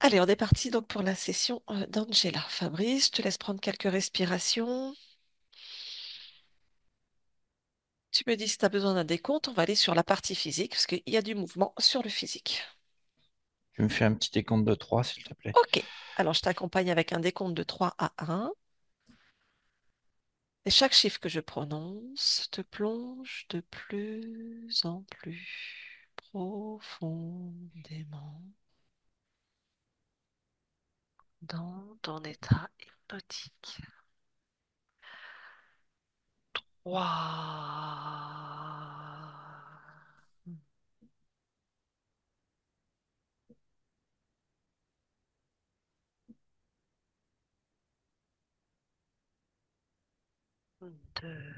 Allez, on est parti donc pour la session d'Angela. Fabrice, je te laisse prendre quelques respirations. Tu me dis si tu as besoin d'un décompte, on va aller sur la partie physique, parce qu'il y a du mouvement sur le physique. Tu me fais un petit décompte de 3, s'il te plaît. Ok, alors je t'accompagne avec un décompte de 3 à 1. Et chaque chiffre que je prononce te plonge de plus en plus profondément dans ton état hypnotique. Waouh. Deux.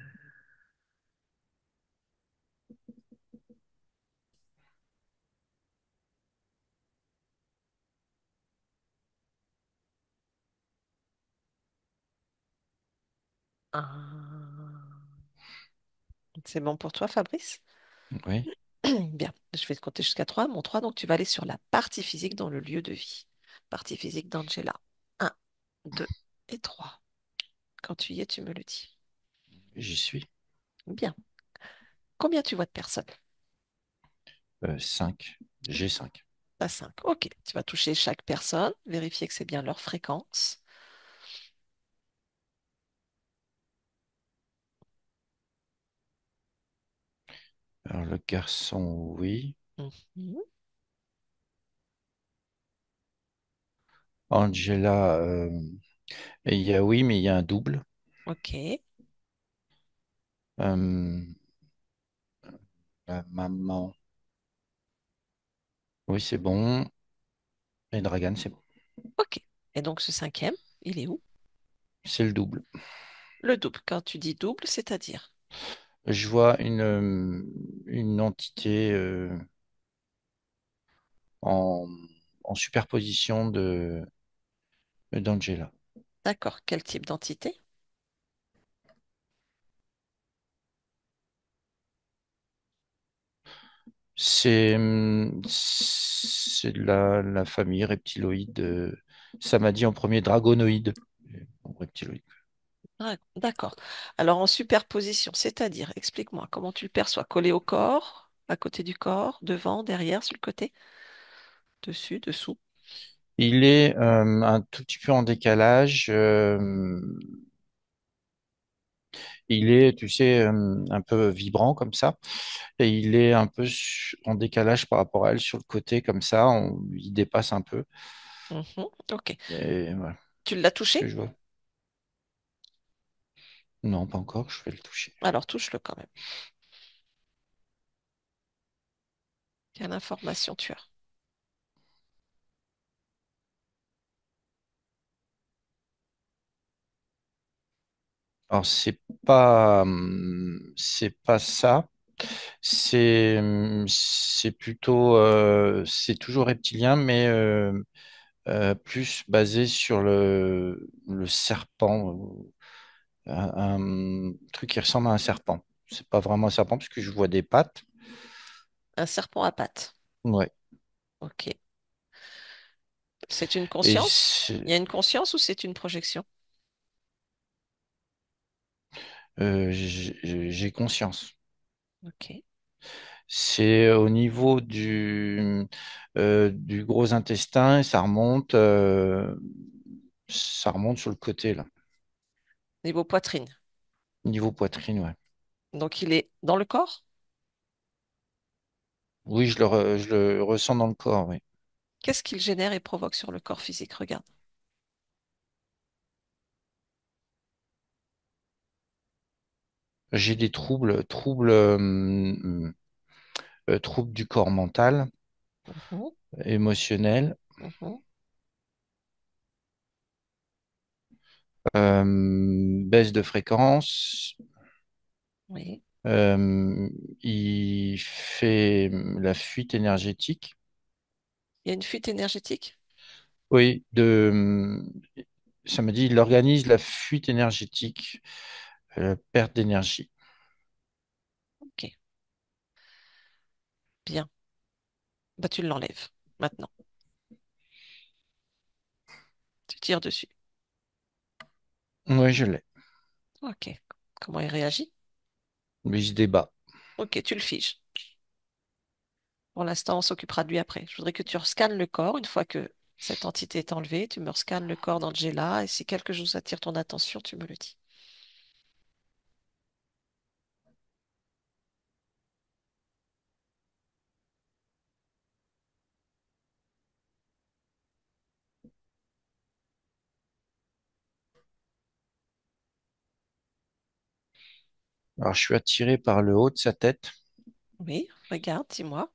Un. C'est bon pour toi, Fabrice? Oui, Bien, je vais te compter jusqu'à 3. Mon 3, donc tu vas aller sur la partie physique dans le lieu de vie. Partie physique d'Angela. Un, 2 et 3. Quand tu y es, tu me le dis. j'y suis. Bien. Combien tu vois de personnes? 5. J'ai 5. Pas 5. Ok. Tu vas toucher chaque personne, vérifier que c'est bien leur fréquence. Alors, le garçon, oui. Mhm. Angela, il y a oui, mais il y a un double. Ok. Euh, la maman, oui, c'est bon. Et Dragan, c'est bon. Ok. Et donc ce cinquième, il est où? C'est le double. Le double. Quand tu dis double, c'est-à-dire? Je vois une entité en, en superposition d'Angela. D'accord. Quel type d'entité? C'est de la famille reptiloïde. Ça m'a dit en premier dragonoïde. Bon, reptiloïde. Ah, d'accord. Alors en superposition, c'est-à-dire, explique-moi comment tu le perçois. Collé au corps, à côté du corps, devant, derrière, sur le côté, dessus, dessous. Il est un tout petit peu en décalage. Il est, tu sais, un peu vibrant comme ça. Et il est un peu en décalage par rapport à elle sur le côté comme ça. Il dépasse un peu. Mhm. Ok. Et voilà Tu l'as ce que touché? je vois. Non, pas encore. Je vais le toucher. Alors touche-le quand même. Quelle information tu as? Alors, c'est pas ça. C'est plutôt, c'est toujours reptilien, mais plus basé sur le serpent, un truc qui ressemble à un serpent. C'est pas vraiment un serpent puisque je vois des pattes. Un serpent à pattes. Ouais. Ok. C'est une Et conscience? Il y a une conscience ou c'est une projection? j'ai conscience. Ok. C'est au niveau du gros intestin et ça remonte sur le côté là, Niveau poitrine. niveau poitrine, ouais. Donc il est dans le corps? Oui, je le ressens dans le corps, oui. Qu'est-ce qu'il génère et provoque sur le corps physique? Regarde. J'ai des troubles du corps mental, Mhm. émotionnel, Mhm. baisse de fréquence. Oui. euh, il fait la fuite énergétique. Il y a une fuite énergétique? Oui, ça me dit, il organise la fuite énergétique, perte d'énergie. Ok. Bien. Bah tu l'enlèves maintenant. tires dessus. Oui, je l'ai. Ok. Comment il réagit? Mais il se débat. Ok, tu le figes. Pour l'instant, on s'occupera de lui après. Je voudrais que tu rescannes le corps. Une fois que cette entité est enlevée, tu me rescannes le corps d'Angela et si quelque chose attire ton attention, tu me le dis. Alors, je suis attiré par le haut de sa tête. Oui, regarde, dis-moi.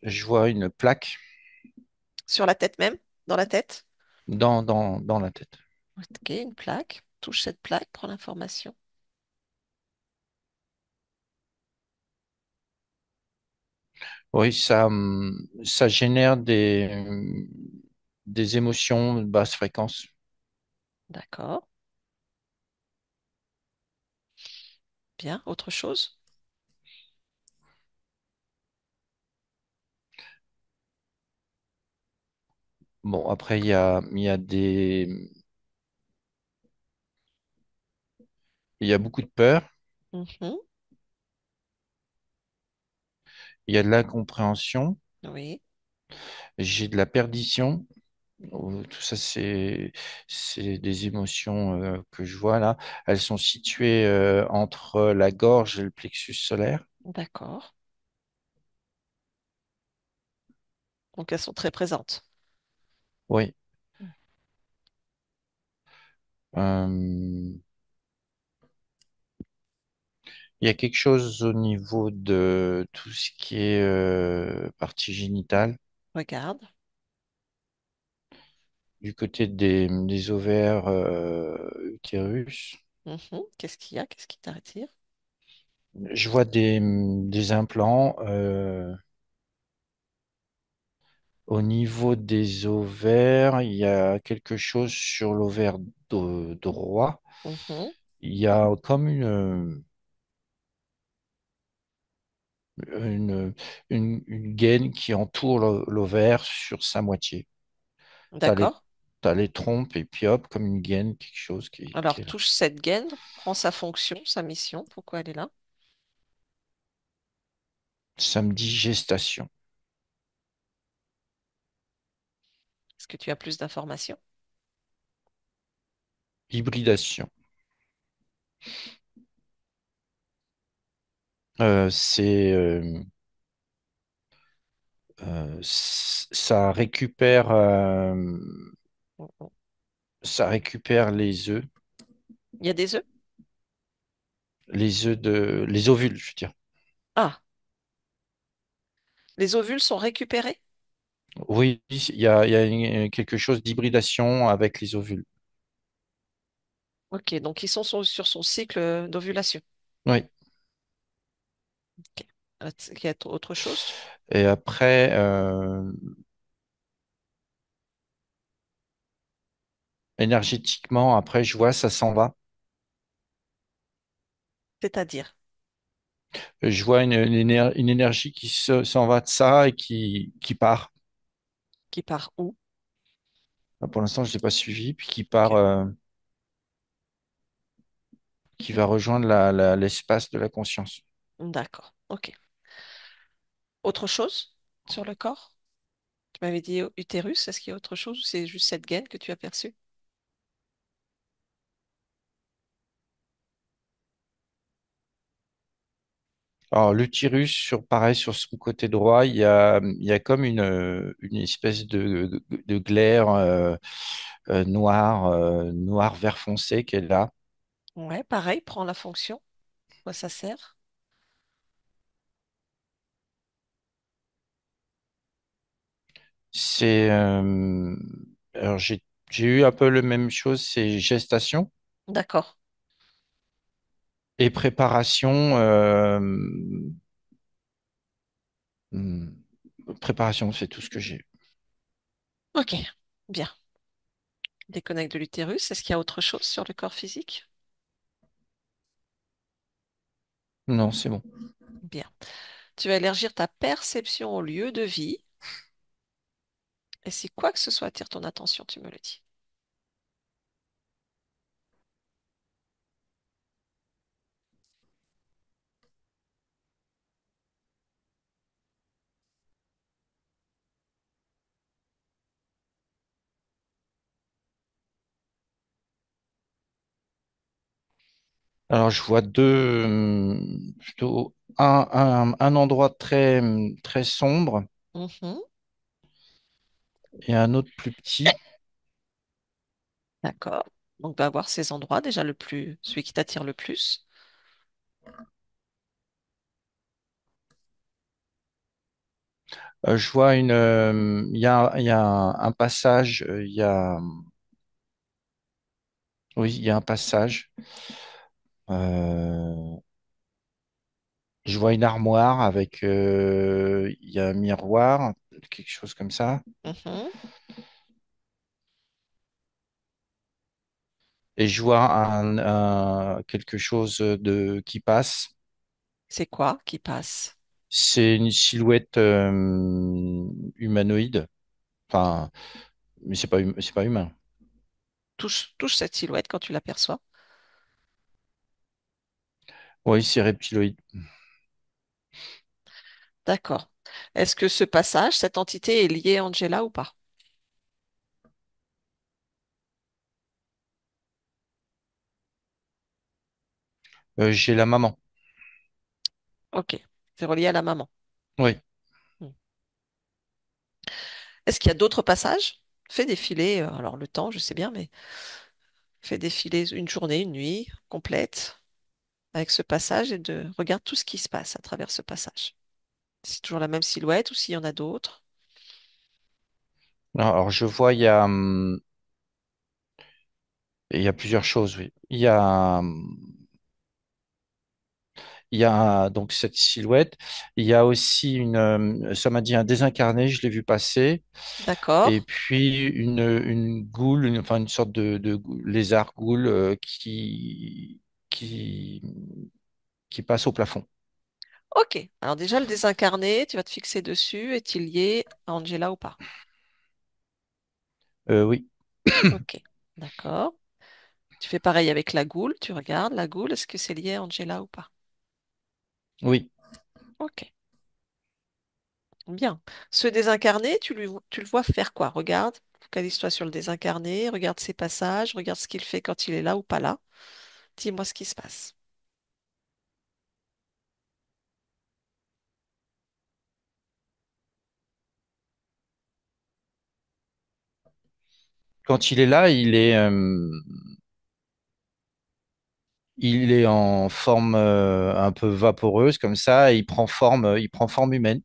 Je vois une plaque Sur la tête même? Dans la tête? dans la tête. Ok, une plaque. Touche cette plaque, prends l'information. Oui, ça génère des émotions de basse fréquence. D'accord. Bien. Autre chose? Bon, après, il y a beaucoup de peur, Mhm. il y a de l'incompréhension, Oui, j'ai de la perdition. Tout ça, c'est des émotions que je vois là. Elles sont situées entre la gorge et le plexus solaire. d'accord. Donc elles sont très présentes. Oui. Euh, il y a quelque chose au niveau de tout ce qui est partie génitale, Regarde. du côté des ovaires utérus. Mhm. Qu'est-ce qu'il y a? Qu'est-ce qui t'attire? Je vois des implants au niveau des ovaires. Il y a quelque chose sur l'ovaire droit. Mhm. Il y a comme une, une gaine qui entoure l'ovaire sur sa moitié. T'as les, D'accord. t'as les trompes et puis hop, comme une gaine, quelque chose qui Alors est là. touche cette gaine, prends sa fonction, sa mission, pourquoi elle est là. Samedi, gestation, Est-ce que tu as plus d'informations? hybridation. Euh, c'est, euh, Mhm. ça récupère Il y a des œufs? les ovules, je veux dire. Ah, les ovules sont récupérés? Oui, il y a quelque chose d'hybridation avec les ovules. Ok, donc ils sont sur son cycle d'ovulation. Oui. Ok. Est-ce qu'il y a autre chose? Et après, énergétiquement, après, je vois, ça s'en va. C'est-à-dire, Je vois une énergie qui s'en va de ça et qui part. qui part où? Pour l'instant, je ne l'ai pas suivi, puis qui Ok, part, qui va rejoindre l'espace de la conscience. d'accord. Ok. Autre chose sur le corps? Tu m'avais dit utérus, est-ce qu'il y a autre chose ou c'est juste cette gaine que tu as perçue? Alors, l'utérus, pareil, sur son côté droit, il y a comme une espèce de glaire noir vert foncé qui est là. Ouais, pareil, prends la fonction. À quoi ça sert? C'est, alors j'ai eu un peu la même chose, c'est gestation D'accord. et préparation. Hmm, préparation, c'est tout ce que j'ai. Ok, bien. Déconnecte de l'utérus. Est-ce qu'il y a autre chose sur le corps physique? Non, c'est bon. Bien. Tu vas élargir ta perception au lieu de vie. Et si quoi que ce soit attire ton attention, tu me le dis. Alors, je vois deux, plutôt un endroit très, très sombre Mhm. et un autre plus petit. D'accord. Donc, va voir ces endroits, déjà celui qui t'attire le plus. Je vois il y a un passage, oui, il y a un passage. Euh, je vois une armoire avec, il y a un miroir, quelque chose comme ça. Mhm. Et je vois quelque chose qui passe. C'est quoi qui passe? C'est une silhouette humanoïde. Enfin, mais c'est pas humain. Touche cette silhouette quand tu l'aperçois. Oui, c'est reptiloïde. D'accord. Est-ce que ce passage, cette entité est liée à Angela ou pas? J'ai la maman. Ok. C'est relié à la maman. Oui, Hmm. Est-ce qu'il y a d'autres passages? Fais défiler, alors le temps, je sais bien, mais fais défiler une journée, une nuit complète avec ce passage et regarde tout ce qui se passe à travers ce passage. C'est toujours la même silhouette ou s'il y en a d'autres? alors je vois, il y a plusieurs choses, oui. Il y a donc cette silhouette. Il y a aussi ça m'a dit un désincarné, je l'ai vu passer. D'accord. Et puis une goule, enfin une sorte de lézard goule qui, qui passe au plafond. Ok. Alors déjà, le désincarné, tu vas te fixer dessus. Est-il lié à Angela ou pas? Oui, Ok. D'accord. Tu fais pareil avec la goule. Tu regardes la goule. Est-ce que c'est lié à Angela ou pas? oui, Ok. Bien. Ce désincarné, tu le vois faire quoi? Regarde. Focalise-toi sur le désincarné. Regarde ses passages. Regarde ce qu'il fait quand il est là ou pas là. Dis-moi ce qui se passe. quand il est là, il est en forme un peu vaporeuse comme ça, et il prend forme humaine,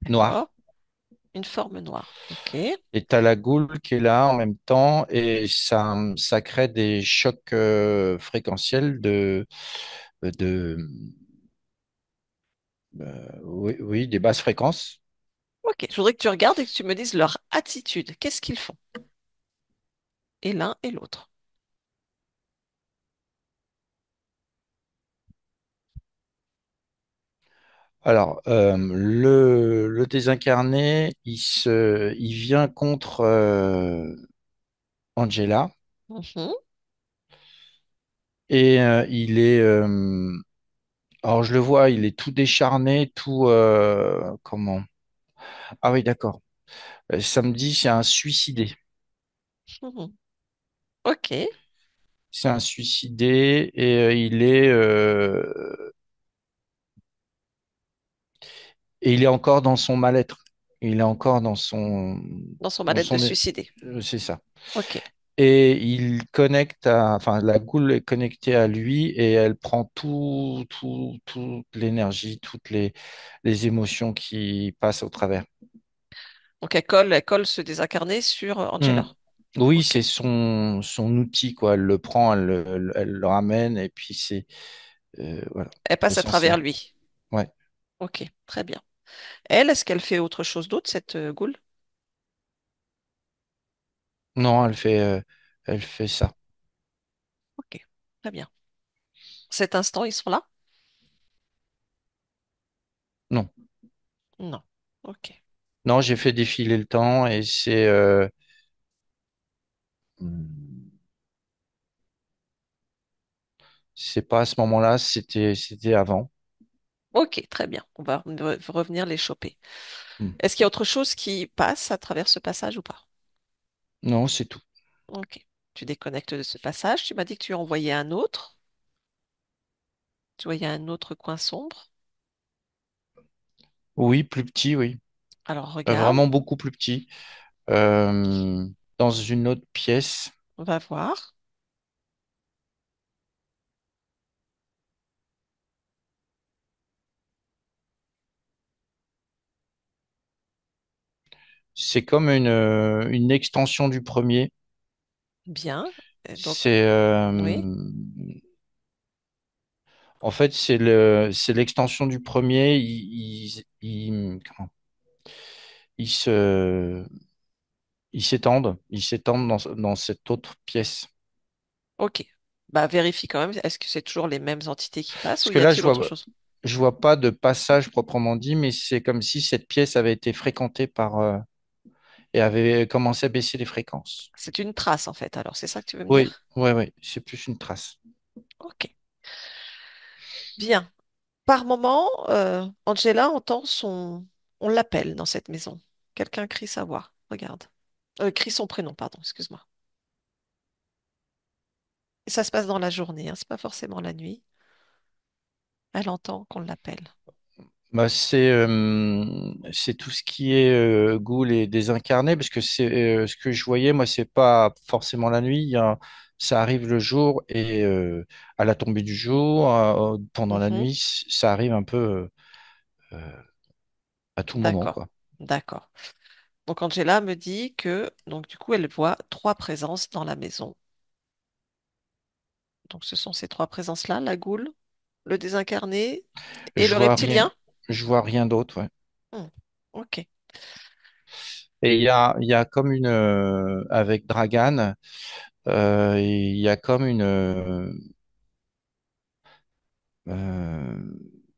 noire. D'accord. Une forme noire. Ok. Et tu as la goule qui est là en même temps, et ça crée des chocs fréquentiels de oui, oui, des basses fréquences. Ok. Je voudrais que tu regardes et que tu me dises leur attitude. Qu'est-ce qu'ils font? Et l'un et l'autre. Alors, le désincarné, il vient contre Angela, Mhm. et alors je le vois, il est tout décharné, tout, comment? Ah oui, d'accord. Samedi, c'est un suicidé. Mhm. Ok. C'est un suicidé, et il est encore dans son mal-être. Il est encore Dans son dans mal-être de son, suicider. c'est ça. Ok. Et il connecte enfin, la goule est connectée à lui, et elle prend toute l'énergie, les émotions qui passent au travers. Donc elle colle ce désincarné sur Hmm. Angela. Oui, Ok. c'est son outil, quoi. Elle le prend, elle le ramène, et puis voilà, Elle elle passe à s'en travers sert. lui. Ouais. Ok. Très bien. Elle, est-ce qu'elle fait autre chose d'autre, cette goule? Non, elle fait ça. Ok. Très bien. Cet instant, ils sont là? Non. Non. Ok. Non, j'ai fait défiler le temps, et c'est pas à ce moment-là, c'était avant. Ok, très bien. On va revenir les choper. Hmm. Est-ce qu'il y a autre chose qui passe à travers ce passage ou pas? Non, c'est tout. Ok. Tu déconnectes de ce passage. Tu m'as dit que tu en envoyais un autre. Tu vois, il y a un autre coin sombre. Oui, plus petit, oui. Alors regarde, Vraiment beaucoup plus petit. Euh, Dans une autre pièce. on va voir. C'est comme une extension du premier. Bien. Et donc, C'est oui. en fait c'est l'extension du premier. Comment se ils s'étendent dans cette autre pièce. Ok. Bah, vérifie quand même. Est-ce que c'est toujours les mêmes entités qui passent Parce ou que y là a-t-il autre chose? je vois pas de passage proprement dit, mais c'est comme si cette pièce avait été fréquentée par et avait commencé à baisser les fréquences. C'est une trace en fait. Alors, c'est ça que tu veux me Oui, dire? oui, oui, c'est plus une trace. Ok. Bien. Par moment, Angela entend son... On l'appelle dans cette maison. Quelqu'un crie sa voix. Regarde. Crie son prénom, pardon, excuse-moi. Et ça se passe dans la journée, hein, c'est pas forcément la nuit. Elle entend qu'on l'appelle. Bah, c'est tout ce qui est ghoul et désincarné, parce que c'est ce que je voyais, moi, c'est pas forcément la nuit. Ça arrive le jour et à la tombée du jour, pendant la Mhm. nuit, ça arrive un peu à tout moment, D'accord, quoi. d'accord. Donc Angela me dit que donc du coup elle voit trois présences dans la maison. Donc ce sont ces trois présences-là, la goule, le désincarné et Je le vois rien, reptilien. je vois rien d'autre, ouais. Hmm. Ok. Et il y a comme avec Dragan, il y a comme euh,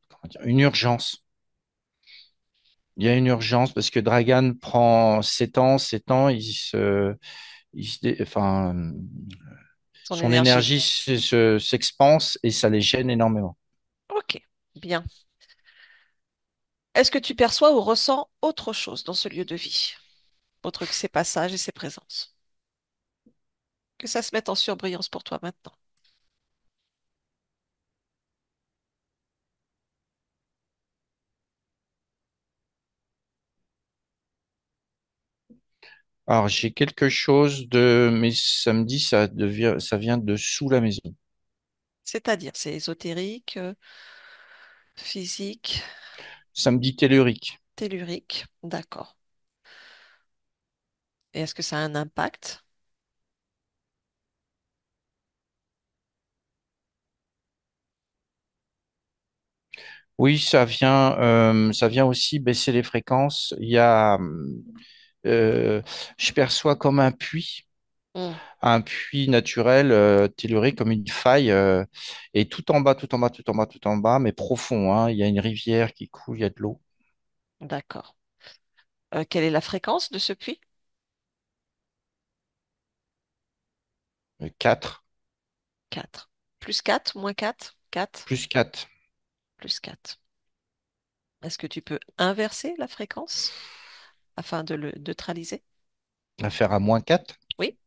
comment dire, une urgence. Il y a une urgence parce que Dragan prend 7 ans, enfin, Son son énergie. énergie s'expanse et ça les gêne énormément. Ok, bien. Est-ce que tu perçois ou ressens autre chose dans ce lieu de vie, autre que ses passages et ses présences? Que ça se mette en surbrillance pour toi maintenant. Alors, j'ai quelque chose mais ça me dit, ça vient de sous la maison. C'est-à-dire, c'est ésotérique, physique, Ça me dit tellurique. tellurique. D'accord. Et est-ce que ça a un impact? Oui, ça vient aussi baisser les fréquences. Euh, je perçois comme Hmm. un puits naturel tellurique, comme une faille, et tout en bas, tout en bas, tout en bas, tout en bas, mais profond, hein. Il y a une rivière qui coule, il y a de l'eau. D'accord. Quelle est la fréquence de ce puits? 4 4. Plus 4, moins 4, 4, plus 4 plus 4. Est-ce que tu peux inverser la fréquence afin de le neutraliser? à faire à -4. Oui.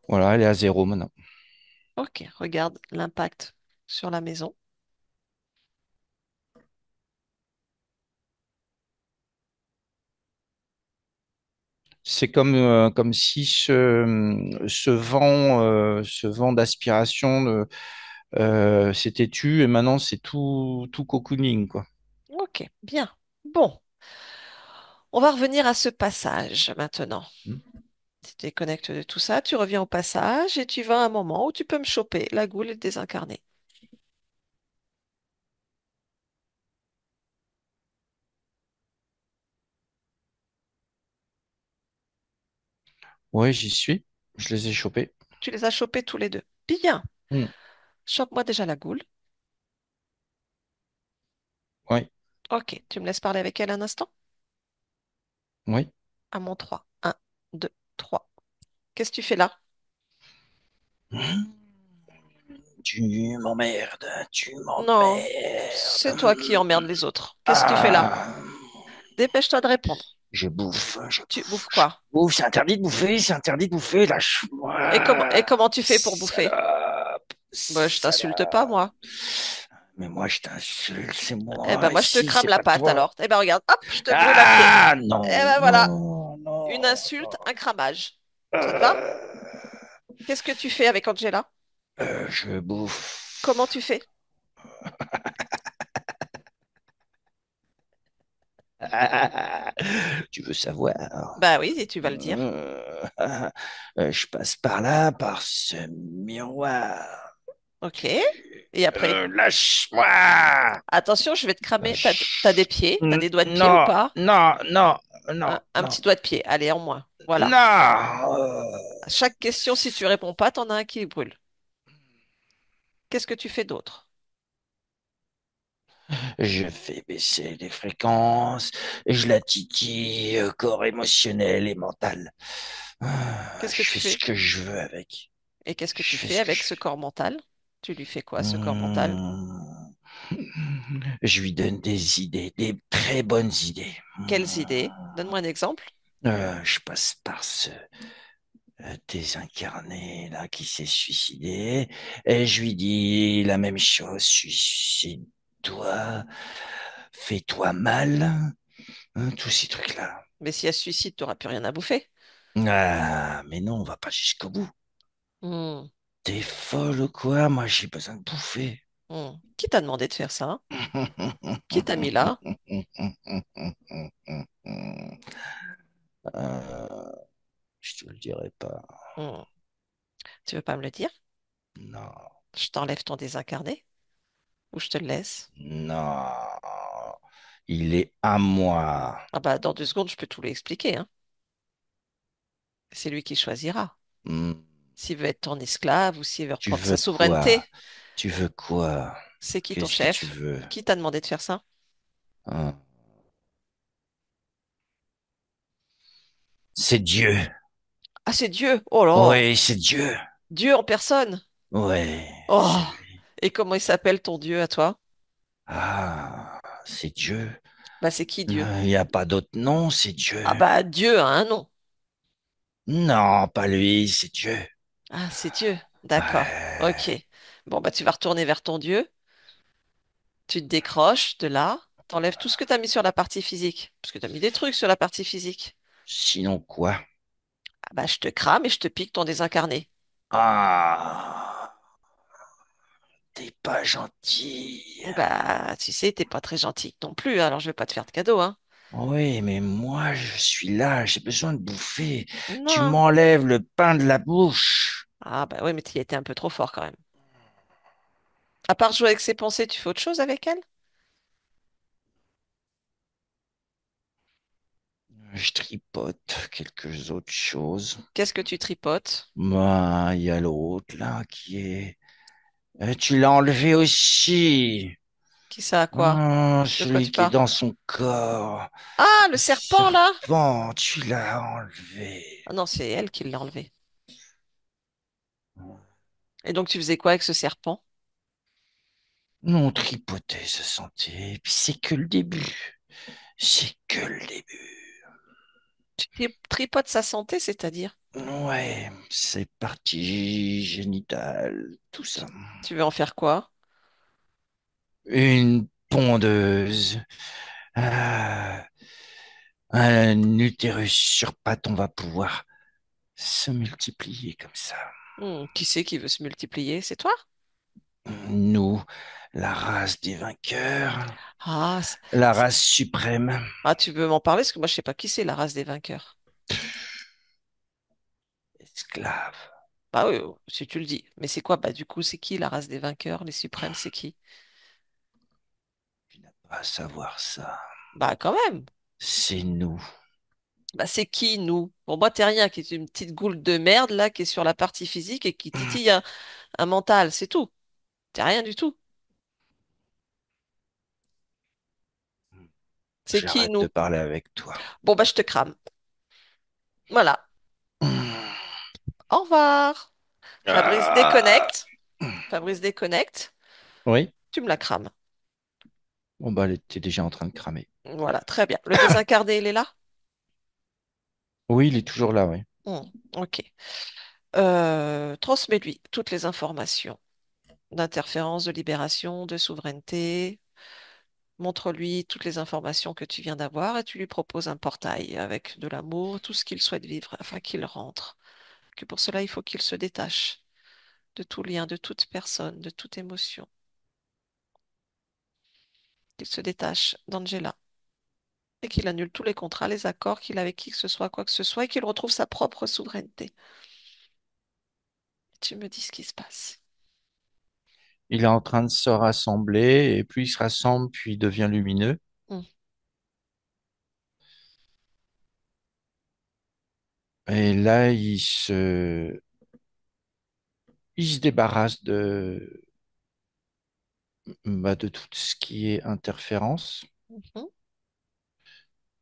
Voilà, elle est à 0 maintenant. Ok. Regarde l'impact sur la maison. C'est comme si ce vent d'aspiration s'était tu et maintenant c'est tout cocooning, quoi. Ok. Bien. Bon. On va revenir à ce passage maintenant. Tu te déconnectes de tout ça, tu reviens au passage et tu vas à un moment où tu peux me choper la goule et le désincarné. Oui, j'y suis. Je les ai chopés. Tu les as chopés tous les deux. Bien. Hmm. Chope-moi déjà la goule. Oui, Ok. Tu me laisses parler avec elle un instant? oui. À mon 3. 1, 2, 3. Qu'est-ce que tu fais là? Tu m'emmerdes, tu Non, m'emmerdes. c'est toi qui emmerdes les autres. Qu'est-ce que tu fais là? Ah. Dépêche-toi de répondre. Je bouffe, je Tu bouffe, bouffes je quoi? bouffe. C'est interdit de bouffer, c'est interdit de bouffer. Et Lâche-moi. comment tu fais pour bouffer? Salope, Bah, je t'insulte pas, salope. moi. Mais moi, je t'insulte, c'est Eh ben, moi moi, je te ici, crame c'est la pas patte toi. alors. Eh ben, regarde, hop, je te brûle à pied. Ah, Eh non, ben, voilà. non, Une non, insulte, non. un cramage. Ça te va? Euh, Qu'est-ce que tu fais avec Angela? je Comment bouffe. tu fais? Tu veux savoir? Bah oui, et tu vas le dire. Euh, je passe par là, par ce miroir. Ok. Et après? Lâche-moi! Attention, je vais te cramer. T'as des Lâche. pieds? T'as des doigts de pied ou Non, pas? non, non, non, Un non, petit doigt de pied. Allez, en moins. Voilà. non. À chaque question, si tu réponds pas, t'en as un qui brûle. Qu'est-ce que tu fais d'autre? Je fais baisser les fréquences, je la titille, corps émotionnel et mental. Qu'est-ce que Je tu fais ce fais? que je veux avec. Et qu'est-ce que tu Je fais fais ce que avec je ce corps mental? Tu lui fais quoi, ce corps mental? Hmm. Je lui donne des idées, des très bonnes idées. Quelles idées? Donne-moi un exemple. Je passe par ce désincarné là qui s'est suicidé et je lui dis la même chose. Suicide-toi, fais-toi mal, hein, tous ces trucs-là. Mais si elle se suicide, t'auras plus rien à bouffer. Ah, mais non, on va pas jusqu'au bout. Hmm, T'es folle ou quoi? Moi, j'ai besoin de bouffer. Qui t'a demandé de faire ça? Qui t'a mis là? Euh, je te le dirai pas. Hmm, Tu veux pas me le dire? Non, Je t'enlève ton désincarné ou je te le laisse? non, il est à moi. Ah bah dans 2 secondes, je peux tout lui expliquer, hein. C'est lui qui choisira. Hmm. S'il veut être ton esclave ou s'il veut Tu reprendre sa veux quoi? souveraineté. Tu veux quoi? C'est qui ton Qu'est-ce que tu chef? veux? Qui t'a demandé de faire ça? Hein? C'est Dieu. Ah, c'est Dieu! Oh là! Oui, c'est Dieu. Dieu en personne! Oui, Oh! c'est lui. Et comment il s'appelle ton Dieu à toi? Ah, c'est Dieu. Bah c'est qui Dieu? Il n'y a pas d'autre nom, c'est Dieu. Ah bah Dieu a un nom. Non, pas lui, c'est Dieu. Ah, c'est Dieu. D'accord. Ok. Ouais. Bon, bah tu vas retourner vers ton Dieu, tu te décroches de là, t'enlèves tout ce que t'as mis sur la partie physique. Parce que t'as mis des trucs sur la partie physique. Sinon quoi? Ah bah je te crame et je te pique ton désincarné. Ah, t'es pas gentil. Bah tu sais, t'es pas très gentil non plus, alors je vais pas te faire de cadeau, hein. Oui, mais moi, je suis là, j'ai besoin de bouffer. Tu Non. m'enlèves le pain de la bouche. Ah bah oui, mais tu y étais un peu trop fort quand même. À part jouer avec ses pensées, tu fais autre chose avec elle? Je tripote quelques autres choses. Qu'est-ce que tu tripotes? Bah, il y a l'autre là qui est. Tu l'as enlevé aussi. Qui ça a quoi? De quoi Celui tu qui est parles? dans son corps. Ah, le Le serpent là! serpent, tu l'as enlevé. Ah non, c'est elle qui l'a enlevé. Et donc tu faisais quoi avec ce serpent? Non, tripoter sa santé. Puis c'est que le début. C'est que le début. Tripotes sa santé, c'est-à-dire? Ouais, c'est parti génital, tout Tu, ça. tu veux en faire quoi? Une pondeuse. Ah, un utérus sur pattes, on va pouvoir se multiplier comme ça. Qui c'est qui veut se multiplier? C'est toi? Nous, la race des vainqueurs, Ah, la race suprême, tu veux m'en parler? Parce que moi, je sais pas qui c'est la race des vainqueurs. esclave. Bah oui, si tu le dis. Mais c'est quoi? Bah du coup, c'est qui la race des vainqueurs? Les suprêmes, c'est qui? Tu n'as pas à savoir ça. Bah quand même. C'est nous. Bah c'est qui, nous? Bon, moi, t'es rien, qui est une petite goule de merde, là, qui est sur la partie physique et qui titille un mental, c'est tout. T'es rien du tout. C'est qui, J'arrête de nous? parler avec toi. Bon, bah je te crame. Voilà. Au revoir. Fabrice Ah. déconnecte. Fabrice déconnecte. Oui. Tu me la crames. Bon, bah, elle était déjà en train de cramer. Voilà, très bien. Le désincarné, il est là? Oui, il est toujours là, oui. Hmm, ok. Transmets-lui toutes les informations d'interférence, de libération, de souveraineté. Montre-lui toutes les informations que tu viens d'avoir et tu lui proposes un portail avec de l'amour, tout ce qu'il souhaite vivre afin qu'il rentre. Que pour cela, il faut qu'il se détache de tout lien, de toute personne, de toute émotion. Qu'il se détache d'Angela et qu'il annule tous les contrats, les accords qu'il a avec qui que ce soit, quoi que ce soit, et qu'il retrouve sa propre souveraineté. Tu me dis ce qui se passe. Il est en train de se rassembler et plus il se rassemble, plus il devient lumineux. Hmm, Et là, il se débarrasse de tout ce qui est interférence. mhm.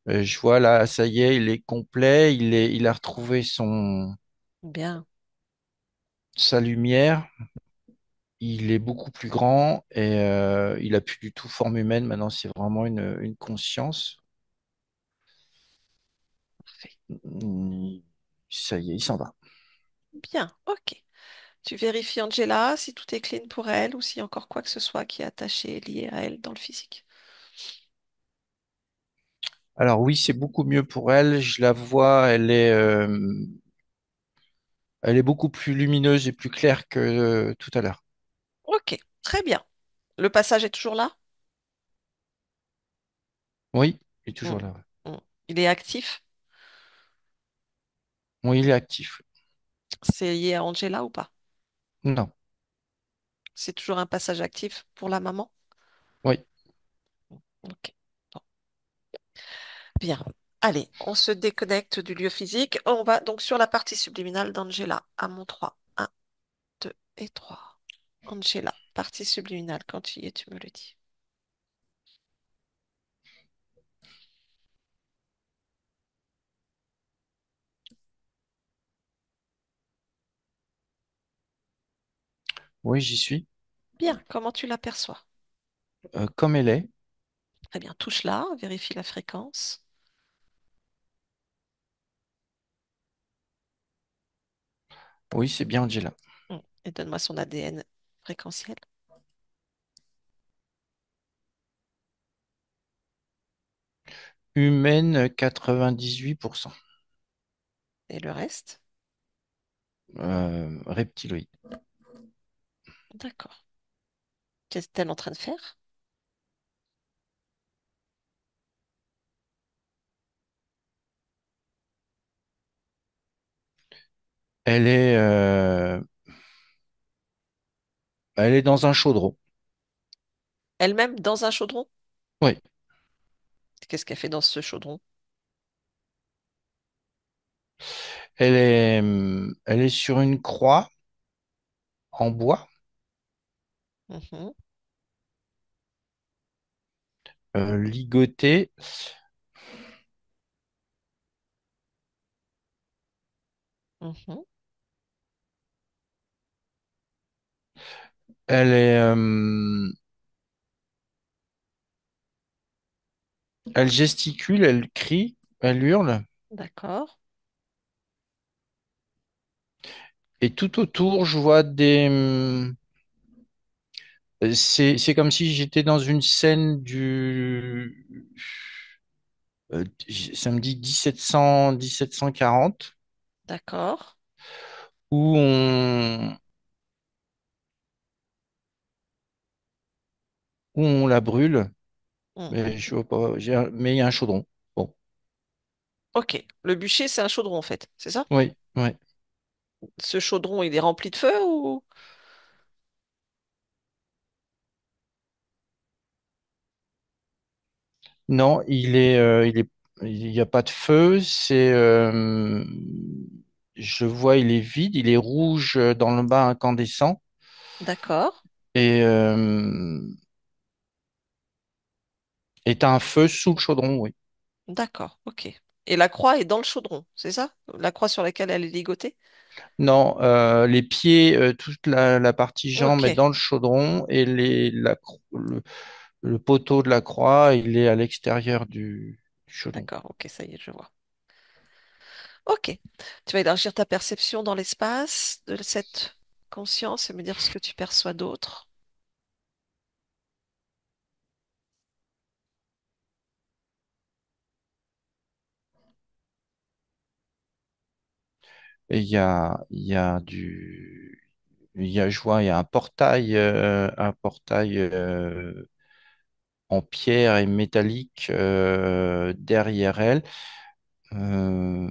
Je vois là, ça y est, il est complet, il a retrouvé Bien, sa lumière, il est beaucoup plus grand et il a plus du tout forme humaine. Maintenant, c'est vraiment une conscience. parfait. Mm, Ça y est, il s'en va. Bien, ok. Tu vérifies Angela si tout est clean pour elle ou s'il y a encore quoi que ce soit qui est attaché, lié à elle dans le physique. Alors oui, c'est beaucoup mieux pour elle. Je la vois, elle est beaucoup plus lumineuse et plus claire que tout à l'heure. Ok, très bien. Le passage est toujours là? Oui, il est Hmm, toujours là. Ouais. hmm. Il est actif? Oui, il est actif. C'est lié à Angela ou pas? Non, C'est toujours un passage actif pour la maman? oui. Ok. Bon. Bien. Allez, on se déconnecte du lieu physique. On va donc sur la partie subliminale d'Angela. À mon 3. 1, 2 et 3. Angela, partie subliminale. Quand tu y es, tu me le dis. Oui, j'y suis. Bien. Comment tu l'aperçois? Comme elle est. Très bien. Touche-la, vérifie la fréquence. Oui, c'est bien Angela. Et donne-moi son ADN fréquentiel. Humaine, 98%. Et le reste? Reptiloïde. D'accord. Qu'est-elle en train de faire? Elle est, euh, elle est dans un chaudron. Elle-même dans un chaudron? Oui. Qu'est-ce qu'elle fait dans ce chaudron? Elle est sur une croix en bois, Mhm, ligotée. mhm, Elle est, elle gesticule, elle crie, elle hurle. d'accord. Et tout autour, je vois c'est comme si j'étais dans une scène ça me dit 1740, D'accord. où on la brûle, mais Mhm. je vois pas, mais il y a un chaudron. Bon, Ok. Le bûcher, c'est un chaudron en fait, c'est ça? oui, oui. Ce chaudron, il est rempli de feu ou... Non, il n'y a pas de feu. Je vois, il est vide, il est rouge dans le bas incandescent D'accord. et est un feu sous le chaudron, oui. D'accord. Ok. Et la croix est dans le chaudron, c'est ça? La croix sur laquelle elle est ligotée? Non, les pieds, toute la partie jambe est Ok. dans le chaudron et le poteau de la croix, il est à l'extérieur du chaudron. D'accord, ok, ça y est, je vois. Ok, tu vas élargir ta perception dans l'espace de cette conscience et me dire ce que tu perçois d'autre. Et je vois, il y a un portail en pierre et métallique derrière elle. Euh,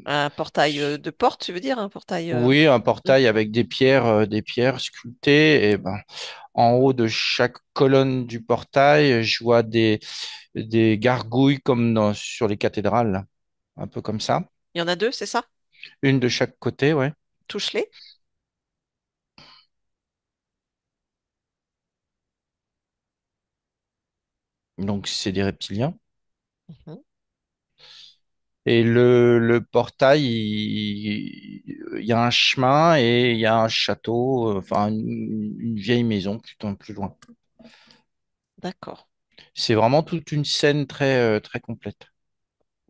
Un portail de porte, tu veux dire, un portail. oui, un Hmm. portail avec des pierres sculptées. Et ben, en haut de chaque colonne du portail, je vois des gargouilles comme sur les cathédrales, là. Un peu comme ça. Il y en a deux, c'est ça? Une de chaque côté, ouais. Touche-les. Donc, c'est des reptiliens. Mhm. Et le portail, il y a un chemin et il y a un château, enfin une vieille maison plutôt plus loin. D'accord. C'est vraiment toute une scène très complète.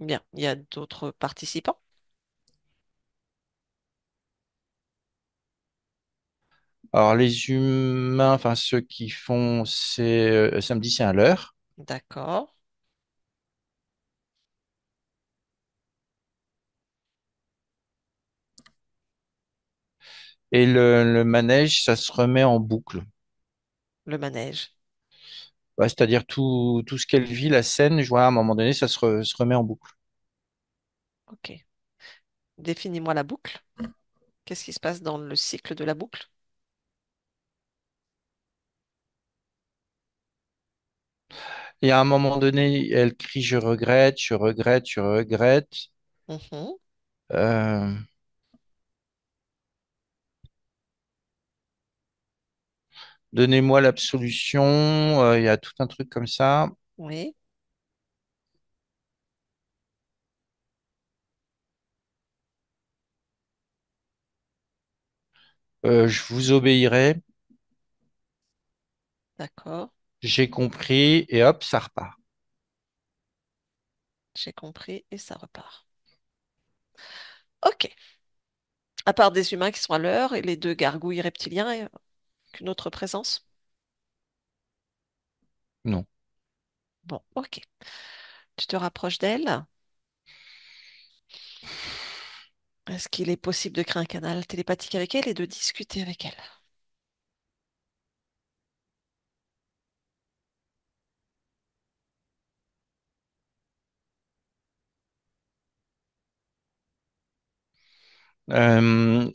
Bien. Il y a d'autres participants? Alors les humains, enfin ceux qui font, c'est samedi, c'est un leurre. D'accord. Et le manège, ça se remet en boucle. Le manège. Ouais, c'est-à-dire tout ce qu'elle vit, la scène, je vois à un moment donné, se remet en boucle. Ok. Définis-moi la boucle. Qu'est-ce qui se passe dans le cycle de la boucle? Et à un moment donné, elle crie, je regrette, je regrette, je regrette. Mhm. Euh, Donnez-moi l'absolution. Il y a tout un truc comme ça. Oui. Je vous obéirai. D'accord. J'ai compris. Et hop, ça repart. J'ai compris et ça repart. Ok. À part des humains qui sont à l'heure et les deux gargouilles reptiliens, qu'une autre présence? Non. Bon, ok. Tu te rapproches d'elle. Est-ce qu'il est possible de créer un canal télépathique avec elle et de discuter avec elle?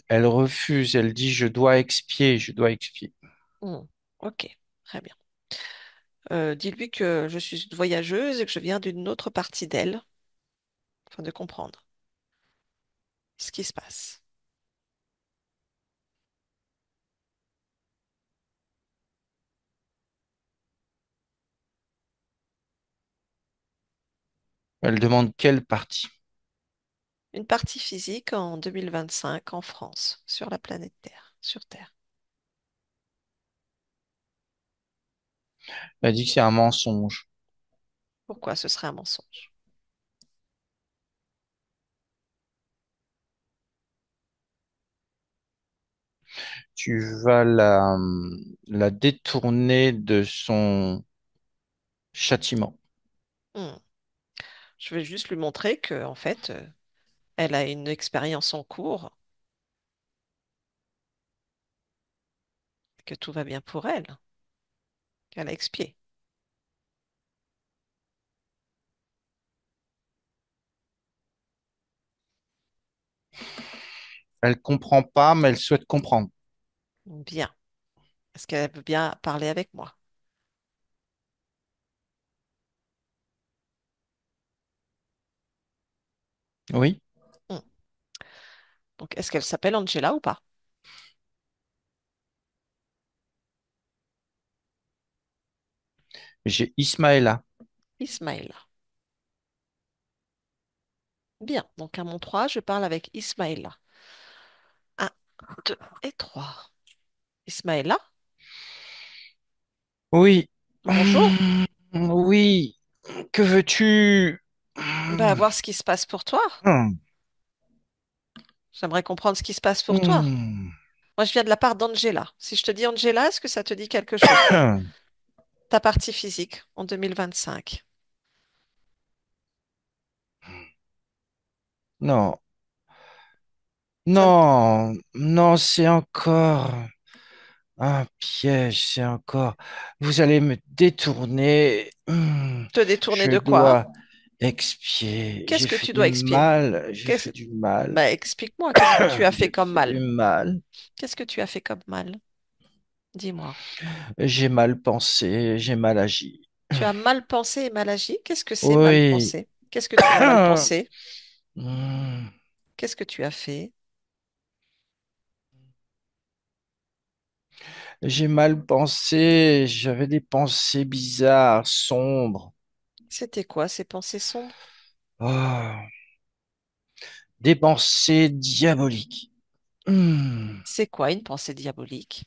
Elle refuse. Elle dit, je dois expier, je dois expier. Hmm. Ok, très bien. Dis-lui que je suis une voyageuse et que je viens d'une autre partie d'elle, afin de comprendre ce qui se passe. Elle demande quelle partie. Une partie physique en 2025 en France, sur la planète Terre, sur Terre. Elle dit que c'est un mensonge. Pourquoi ce serait un mensonge? Tu vas la détourner de son châtiment. Hmm. Je vais juste lui montrer que, en fait, elle a une expérience en cours, que tout va bien pour elle, qu'elle a expié. Elle comprend pas, mais elle souhaite comprendre. Bien. Est-ce qu'elle veut bien parler avec moi? Oui, Hmm. Donc, est-ce qu'elle s'appelle Angela ou pas? j'ai Ismaëla. Ismaël. Bien. Donc, à mon 3, je parle avec Ismaëla. Un, 2 et 3. Ismaëla, Oui, Bonjour. Oui, que veux-tu? Ben, voir ce qui se passe pour toi. Hum, J'aimerais comprendre ce qui se passe pour toi. hum. Moi, je viens de la part d'Angela. Si je te dis Angela, est-ce que ça te dit quelque chose? Ta partie physique en 2025. Non, Ça ne non, non, c'est encore un piège, c'est encore. Vous allez me détourner. te détourner Je de quoi? dois expier. Qu'est-ce J'ai que fait tu du dois expier? mal, j'ai Qu'est-ce... fait du mal. Ben, explique-moi, qu'est-ce que tu as fait J'ai comme fait du mal? mal. Qu'est-ce que tu as fait comme mal? Dis-moi. J'ai mal pensé, j'ai mal agi. Tu as mal pensé et mal agi? Qu'est-ce que c'est mal Oui. pensé? Qu'est-ce que tu as mal pensé? Hum. Qu'est-ce que tu as fait? J'ai mal pensé, j'avais des pensées bizarres, sombres. C'était quoi ces pensées sombres? Oh, des pensées diaboliques. Hmm. C'est quoi une pensée diabolique?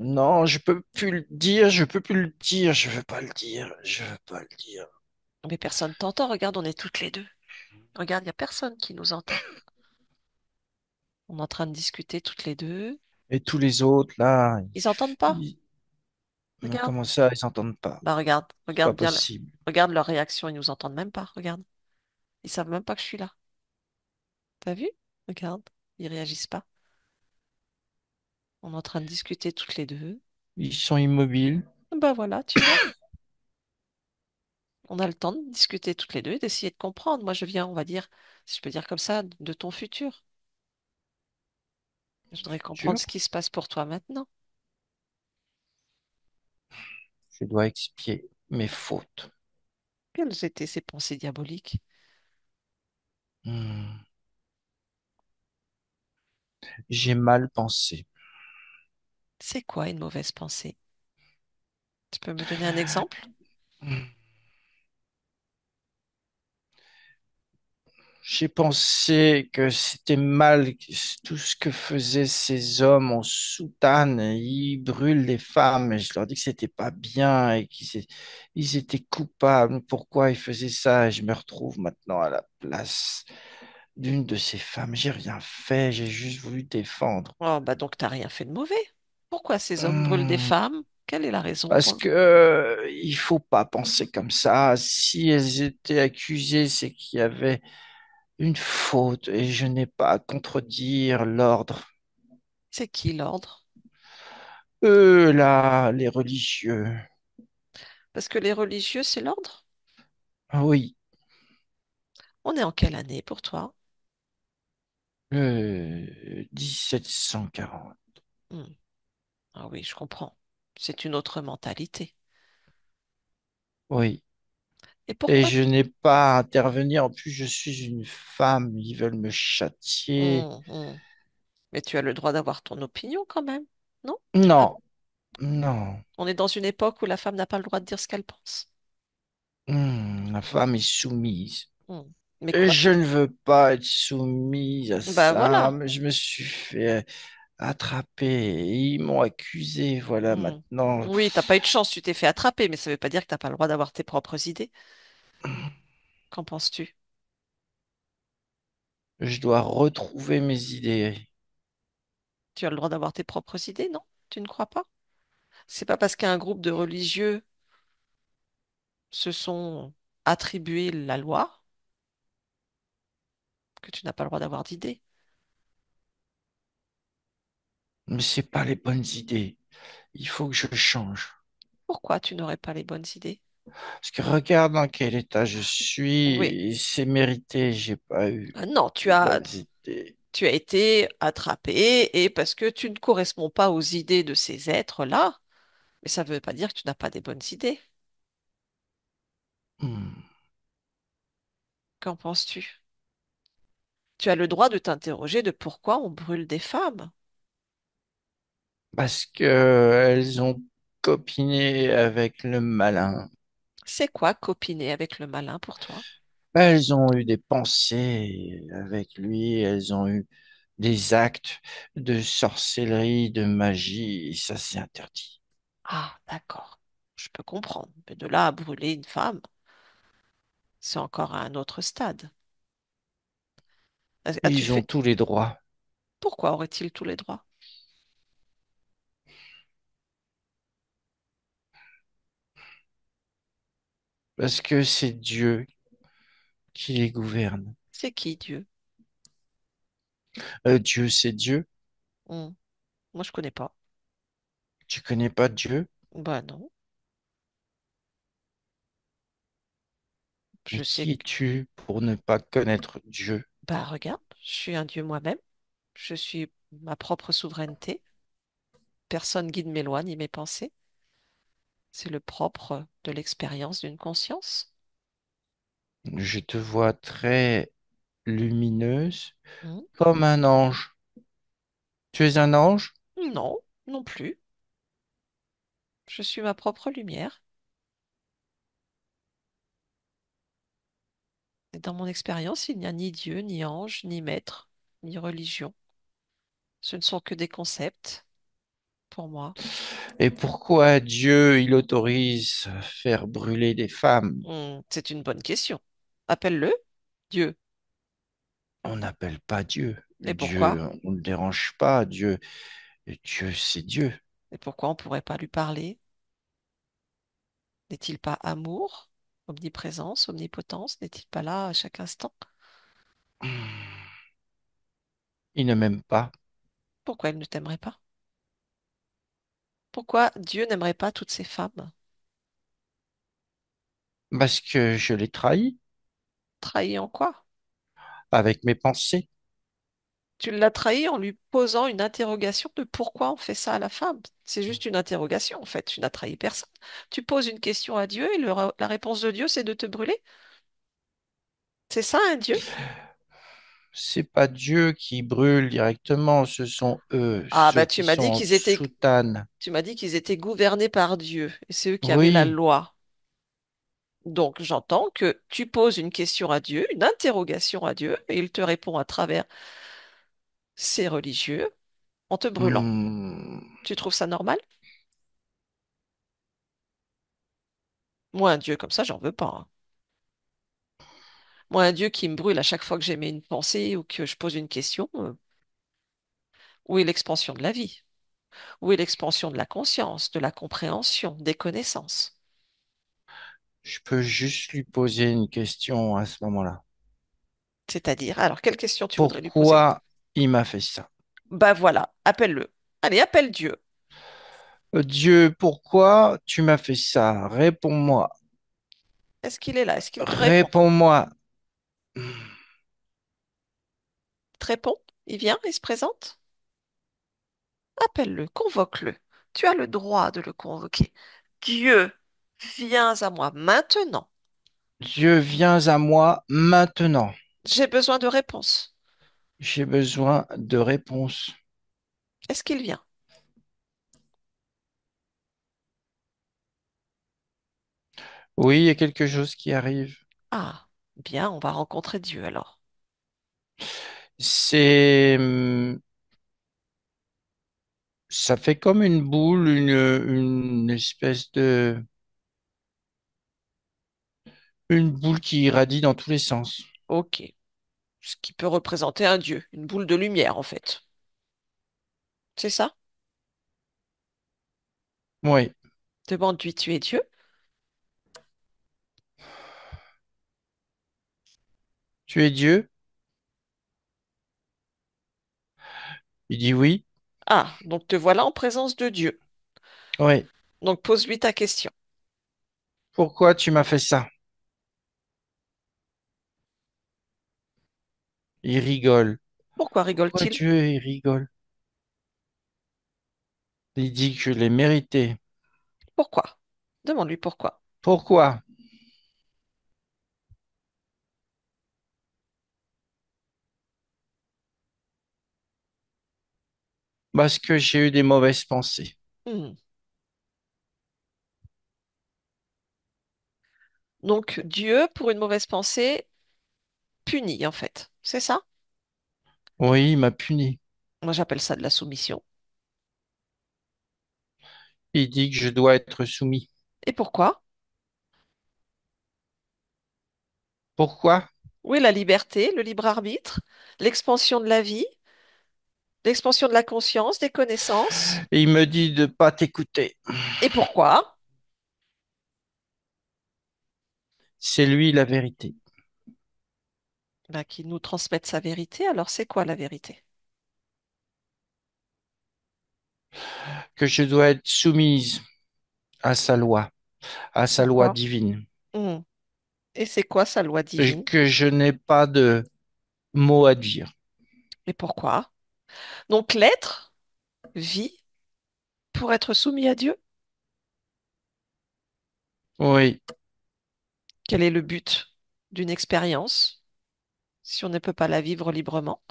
Non, je peux plus le dire, je peux plus le dire, je veux pas le dire, je veux pas le dire. Mais personne t'entend, regarde, on est toutes les deux. Regarde, il n'y a personne qui nous entend. On est en train de discuter toutes les deux. Et tous les autres, là, Ils entendent pas? ils- mais Regarde. comment ça, ils s'entendent pas? Bah regarde, C'est pas regarde bien, possible. regarde leur réaction, ils nous entendent même pas, regarde. Ils savent même pas que je suis là. T'as vu? Regarde, ils réagissent pas. On est en train de discuter toutes les deux. Ils sont immobiles. Bah voilà, tu vois. On a le temps de discuter toutes les deux et d'essayer de comprendre. Moi, je viens, on va dire, si je peux dire comme ça, de ton futur. Je voudrais comprendre Sûr, ce qui se passe pour toi maintenant. je dois expier mes fautes. Quelles étaient ces pensées diaboliques? Hmm. J'ai mal pensé. C'est quoi une mauvaise pensée? Tu peux me donner un exemple? J'ai pensé que c'était mal que tout ce que faisaient ces hommes en soutane. Ils brûlent les femmes. Et je leur dis que c'était pas bien et ils étaient coupables. Pourquoi ils faisaient ça? Et je me retrouve maintenant à la place d'une de ces femmes. J'ai rien fait. J'ai juste voulu défendre. Oh, bah donc t'as rien fait de mauvais. Pourquoi ces hommes brûlent des Hmm, femmes? Quelle est la raison Parce pour... que il faut pas penser comme ça. Si elles étaient accusées, c'est qu'il y avait une faute et je n'ai pas à contredire l'ordre. C'est qui l'ordre? Eux, là, les religieux. Parce que les religieux, c'est l'ordre? Ah oui, On est en quelle année pour toi? 1740. Hmm. Ah oui, je comprends. C'est une autre mentalité. Oui. Et Et pourquoi je n'ai pas à intervenir. En plus, je suis une femme. Ils veulent me châtier. Hmm. Mais tu as le droit d'avoir ton opinion quand même, non? Non, non. On est dans une époque où la femme n'a pas le droit de dire ce qu'elle pense. La femme est soumise. Hmm. Mais Et quoi? je ne veux pas être soumise à Bah ça. voilà. Mais je me suis fait attraper. Ils m'ont accusé. Voilà, Hmm. maintenant, Oui, t'as pas eu de chance, tu t'es fait attraper, mais ça veut pas dire que t'as pas le droit d'avoir tes propres idées. Qu'en penses-tu? je dois retrouver mes idées. Tu as le droit d'avoir tes propres idées, non? Tu ne crois pas? C'est pas parce qu'un groupe de religieux se sont attribués la loi que tu n'as pas le droit d'avoir d'idées. Mais c'est pas les bonnes idées. Il faut que je change. Pourquoi tu n'aurais pas les bonnes idées? Parce que regarde dans quel état je Oui. suis. Et c'est mérité. J'ai pas eu Non, les bonnes idées. tu as été attrapé et parce que tu ne corresponds pas aux idées de ces êtres-là, mais ça ne veut pas dire que tu n'as pas des bonnes idées. Hmm. Qu'en penses-tu? Tu as le droit de t'interroger de pourquoi on brûle des femmes. Parce que elles ont copiné avec le malin. C'est quoi copiner avec le malin pour toi? Elles ont eu des pensées avec lui. Elles ont eu des actes de sorcellerie, de magie, ça c'est interdit. Ah, d'accord. Je peux comprendre. Mais de là à brûler une femme, c'est encore à un autre stade. As-tu Ils ont fait... tous les droits, Pourquoi aurait-il tous les droits? parce que c'est Dieu qui les gouverne. C'est qui, Dieu? Dieu, c'est Dieu. Hmm. Moi, je connais pas. Tu connais pas Dieu? Bah non. Mais Je sais qui que... es-tu pour ne pas connaître Dieu? Bah regarde, je suis un Dieu moi-même. Je suis ma propre souveraineté. Personne guide mes lois ni mes pensées. C'est le propre de l'expérience d'une conscience. Je te vois très lumineuse, Hmm. comme un ange. Tu es un ange? Non, non plus. Je suis ma propre lumière. Et dans mon expérience, il n'y a ni Dieu, ni ange, ni maître, ni religion. Ce ne sont que des concepts pour moi. Et pourquoi Dieu, il autorise faire brûler des femmes? C'est une bonne question. Appelle-le Dieu. On n'appelle pas Dieu. Et pourquoi? Dieu, on ne dérange pas. Dieu, c'est Dieu. Et pourquoi on ne pourrait pas lui parler? N'est-il pas amour, omniprésence, omnipotence? N'est-il pas là à chaque instant? Il ne m'aime pas Pourquoi il ne t'aimerait pas? Pourquoi Dieu n'aimerait pas toutes ces femmes? parce que je l'ai trahi Trahi en quoi? avec mes pensées. Tu l'as trahi en lui posant une interrogation de pourquoi on fait ça à la femme. C'est juste une interrogation, en fait. Tu n'as trahi personne. Tu poses une question à Dieu et la réponse de Dieu, c'est de te brûler. C'est ça, un Dieu? C'est pas Dieu qui brûle directement, ce sont eux, Ah, ceux bah, tu qui m'as sont dit en qu'ils étaient, soutane. tu m'as dit qu'ils étaient gouvernés par Dieu et c'est eux qui avaient la Oui, loi. Donc, j'entends que tu poses une question à Dieu, une interrogation à Dieu, et il te répond à travers ces religieux en te brûlant. hmm, Tu trouves ça normal? Moi, un Dieu comme ça, j'en veux pas, hein. Moi, un Dieu qui me brûle à chaque fois que j'émets une pensée ou que je pose une question, où est l'expansion de la vie? Où est l'expansion de la conscience, de la compréhension, des connaissances? je peux juste lui poser une question à ce moment-là. C'est-à-dire, alors, quelle question tu voudrais lui poser? Pourquoi il m'a fait ça? Bah voilà, appelle-le. Allez, appelle Dieu. Dieu, pourquoi tu m'as fait ça? Réponds-moi. Est-ce qu'il est là? Est-ce qu'il te répond? Réponds-moi. Il te répond? Il vient? Il se présente? Appelle-le, convoque-le. Tu as le droit de le convoquer. Dieu, viens à moi maintenant. Dieu, viens à moi maintenant. J'ai besoin de réponses. J'ai besoin de réponses. Est-ce qu'il vient? Oui, il y a quelque chose qui arrive. Ah, bien, on va rencontrer Dieu alors. C'est, ça fait comme une boule, une espèce une boule qui irradie dans tous les sens. Ok. Ce qui peut représenter un Dieu, une boule de lumière en fait. C'est ça? Oui, Demande-lui, tu es Dieu? tu es Dieu? Il dit oui. Ah, donc te voilà en présence de Dieu. Oui. Donc pose-lui ta question. Pourquoi tu m'as fait ça? Il rigole. Pourquoi Pourquoi rigole-t-il? Dieu, il rigole? Il dit que je l'ai mérité. Pourquoi? Demande-lui pourquoi. Pourquoi? Parce que j'ai eu des mauvaises pensées. Hmm. Donc Dieu, pour une mauvaise pensée, punit en fait. C'est ça? Oui, il m'a puni. Moi, j'appelle ça de la soumission. Il dit que je dois être soumis. Et pourquoi? Pourquoi? Oui, la liberté, le libre arbitre, l'expansion de la vie, l'expansion de la conscience, des connaissances. Il me dit de pas t'écouter. Et pourquoi? C'est lui la vérité. Ben, qu'il nous transmette sa vérité. Alors, c'est quoi la vérité? Que je dois être soumise à sa loi Pourquoi? divine. Hmm. Et c'est quoi sa loi divine? Que je n'ai pas de mot à dire. Et pourquoi? Donc, l'être vit pour être soumis à Dieu. Oui, Quel est le but d'une expérience si on ne peut pas la vivre librement?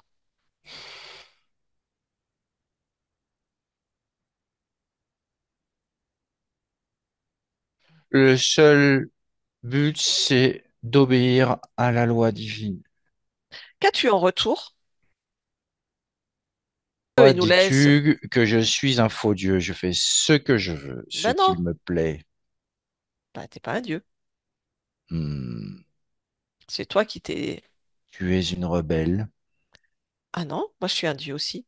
le seul but, c'est d'obéir à la loi divine. Qu'as-tu en retour? Toi, Il nous laisse. dis-tu que je suis un faux Dieu, je fais ce que je veux, ce Ben non, qu'il me plaît. ben, t'es pas un dieu. Hmm, C'est toi qui t'es. tu es une rebelle. Ah non, moi je suis un dieu aussi.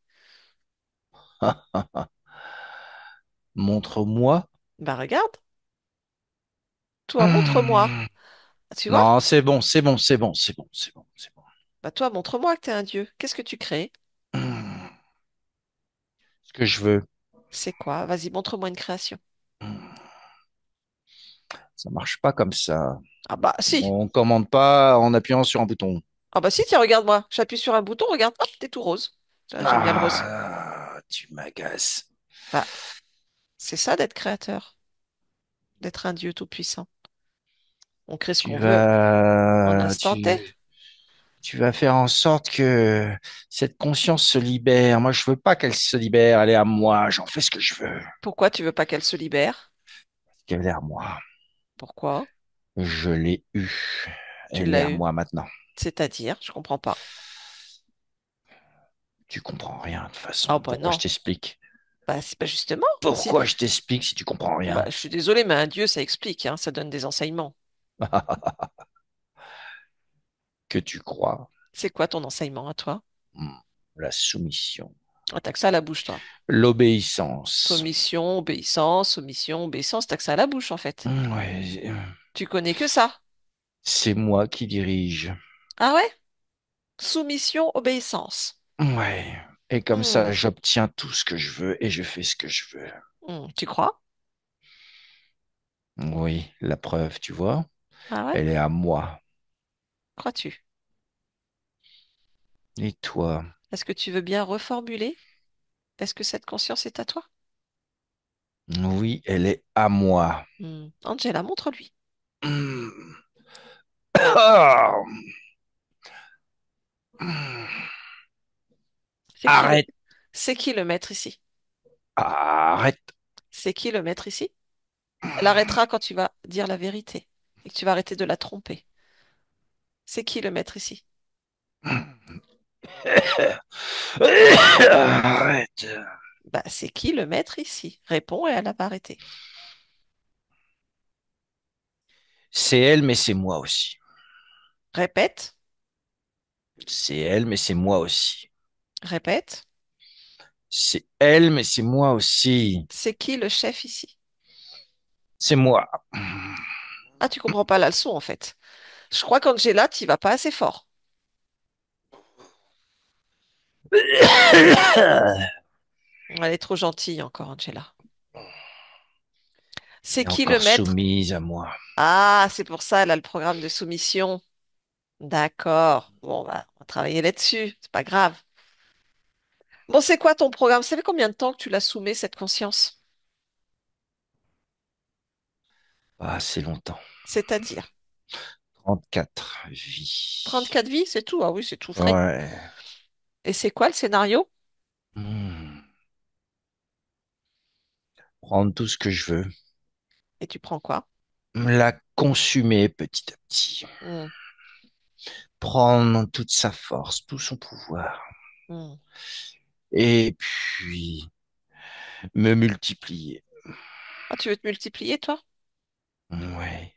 Montre-moi. Ben regarde, toi, montre-moi. Hmm, Tu vois? non, c'est bon, c'est bon, c'est bon, c'est bon, c'est bon, c'est bon. Ben toi, montre-moi que t'es un dieu. Qu'est-ce que tu crées? Hmm, ce que je veux. C'est quoi? Vas-y, montre-moi une création. Hmm, ça marche pas comme ça. Ah bah si. On commande pas en appuyant sur un bouton. Ah bah si, tiens, regarde-moi. J'appuie sur un bouton, regarde, hop, t'es tout rose. J'aime bien le rose. Ah, tu m'agaces. Bah, c'est ça d'être créateur, d'être un dieu tout-puissant. On crée ce Tu qu'on veut en vas, instant T. tu vas faire en sorte que cette conscience se libère. Moi, je veux pas qu'elle se libère. Elle est à moi. J'en fais ce que je veux. Pourquoi tu veux pas qu'elle se libère? Qu'elle est à moi. Pourquoi? Je l'ai eue. Tu Elle est l'as à eu. moi maintenant. C'est-à-dire, je comprends pas. Tu comprends rien de toute Ah façon. bah Pourquoi je non. t'explique? Bah c'est pas justement. Si. Pourquoi je t'explique si tu comprends Bah rien? je suis désolée, mais un dieu, ça explique, hein, ça donne des enseignements. Que tu crois. C'est quoi ton enseignement à toi? Hmm, la soumission. Ah, t'as que ça à la bouche, toi. L'obéissance. Soumission, obéissance, t'as que ça à la bouche, en fait. Ouais, Tu connais que ça. c'est moi qui dirige. Ah ouais? Soumission, obéissance. Ouais. Et comme Hmm, ça, j'obtiens tout ce que je veux et je fais ce que je veux. Tu crois? Oui, la preuve, tu vois, Ah ouais? elle est à moi. Crois-tu? Et toi? Est-ce que tu veux bien reformuler? Est-ce que cette conscience est à toi? Oui, elle est à moi. Angela, montre-lui. Hmm. Ah. Hmm. C'est qui le... Arrête, C'est qui le maître ici? arrête. C'est qui le maître ici? Elle arrêtera quand tu vas dire la vérité et que tu vas arrêter de la tromper. C'est qui le maître ici? Arrête. Bah, c'est qui le maître ici? Réponds et elle va arrêter. C'est elle, mais c'est moi aussi. Répète, C'est elle, mais c'est moi aussi. répète. C'est elle, mais c'est moi aussi. C'est qui le chef ici? C'est moi. Ah, tu comprends pas la leçon en fait. Je crois qu'Angela, tu vas pas assez fort. Elle est trop gentille encore, Angela. C'est Elle est qui le encore maître? soumise à moi. Ah, c'est pour ça, elle a le programme de soumission. D'accord. Bon, bah, on va travailler là-dessus. C'est pas grave. Bon, c'est quoi ton programme? Ça fait combien de temps que tu la soumets, cette conscience? Ah, c'est longtemps. C'est-à-dire 34 vies. 34 vies, c'est tout? Ah oui, c'est tout frais. Ouais. Et c'est quoi le scénario? Hmm. Prendre tout ce que je veux. Et tu prends quoi? La consumer petit à petit. Hmm. Prendre toute sa force, tout son pouvoir. Hmm. Et puis me multiplier. Ah, tu veux te multiplier, toi? Ouais,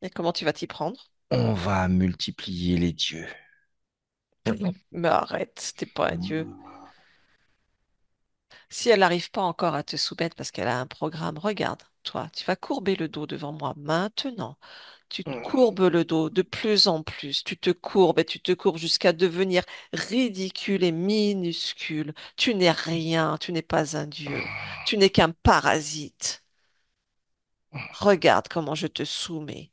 Et comment tu vas t'y prendre? on va multiplier les dieux. Mais arrête, t'es pas un dieu. Si elle n'arrive pas encore à te soumettre parce qu'elle a un programme, regarde, toi, tu vas courber le dos devant moi maintenant. Tu te courbes le dos de plus en plus. Tu te courbes et tu te courbes jusqu'à devenir ridicule et minuscule. Tu n'es rien, tu n'es pas un dieu. Tu n'es qu'un parasite. Regarde comment je te soumets.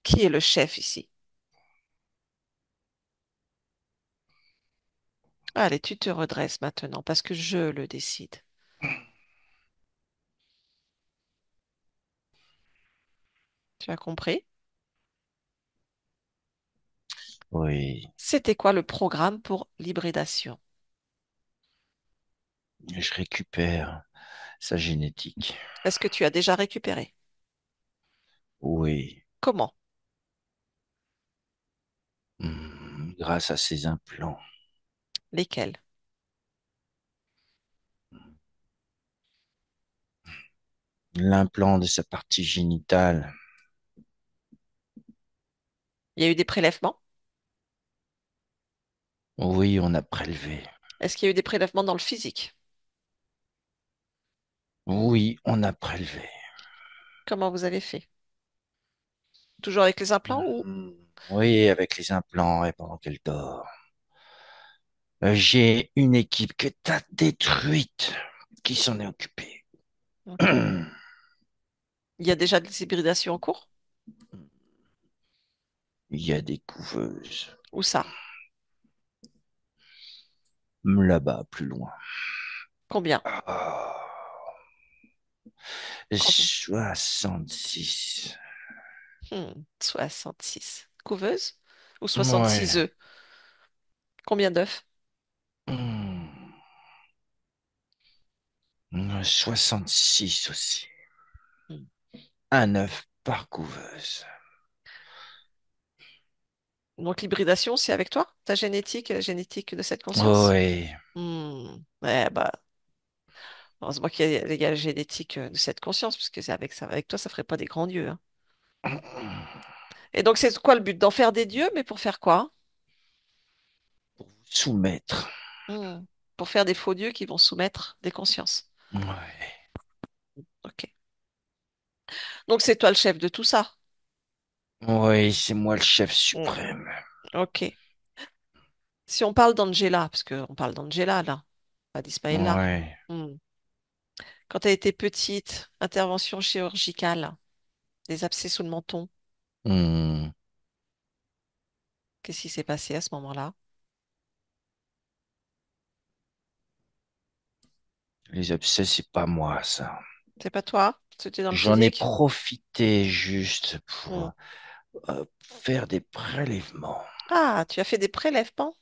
Qui est le chef ici? Allez, tu te redresses maintenant parce que je le décide. Tu as compris? Oui, C'était quoi le programme pour l'hybridation? je récupère sa génétique. Est-ce que tu as déjà récupéré? Oui, Comment? grâce à ses implants. Lesquels? L'implant de sa partie génitale. Il y a eu des prélèvements? Oui, on a prélevé. Est-ce qu'il y a eu des prélèvements dans le physique? Oui, on a prélevé. Comment vous avez fait? Toujours avec les implants ou... Hmm, Oui, avec les implants et pendant qu'elle dort. J'ai une équipe que t'as détruite qui s'en est occupée. Ok. Il y a déjà des hybridations en cours? Il y a des couveuses Où ça? là-bas, plus loin. Combien? Ah, Combien? 66. 66. Couveuse? Ou 66 Ouais. œufs? Combien d'œufs? Hmm. 66 aussi. Hmm. Un œuf par couveuse. Donc l'hybridation, c'est avec toi? Ta génétique, la génétique de cette conscience? Ouais. Ouais, bah, heureusement qu'il y a la génétique de cette conscience, parce que c'est avec ça, avec toi, ça ferait pas des grands dieux, hein. Et donc c'est quoi le but? D'en faire des dieux, mais pour faire quoi? Pour vous soumettre. Hmm. Pour faire des faux dieux qui vont soumettre des consciences. Ouais. Ok. Donc c'est toi le chef de tout ça. Oui, c'est moi le chef Hmm. suprême. Ok. Si on parle d'Angela, parce qu'on parle d'Angela là, pas d'Ismaïla. Ouais. Hmm. Quand elle était petite, intervention chirurgicale, des abcès sous le menton. Hmm. Qu'est-ce qui s'est passé à ce moment-là? Les abcès, c'est pas moi, ça. C'est pas toi? C'était dans le J'en ai physique? profité juste Hmm. pour faire des prélèvements Ah, tu as fait des prélèvements?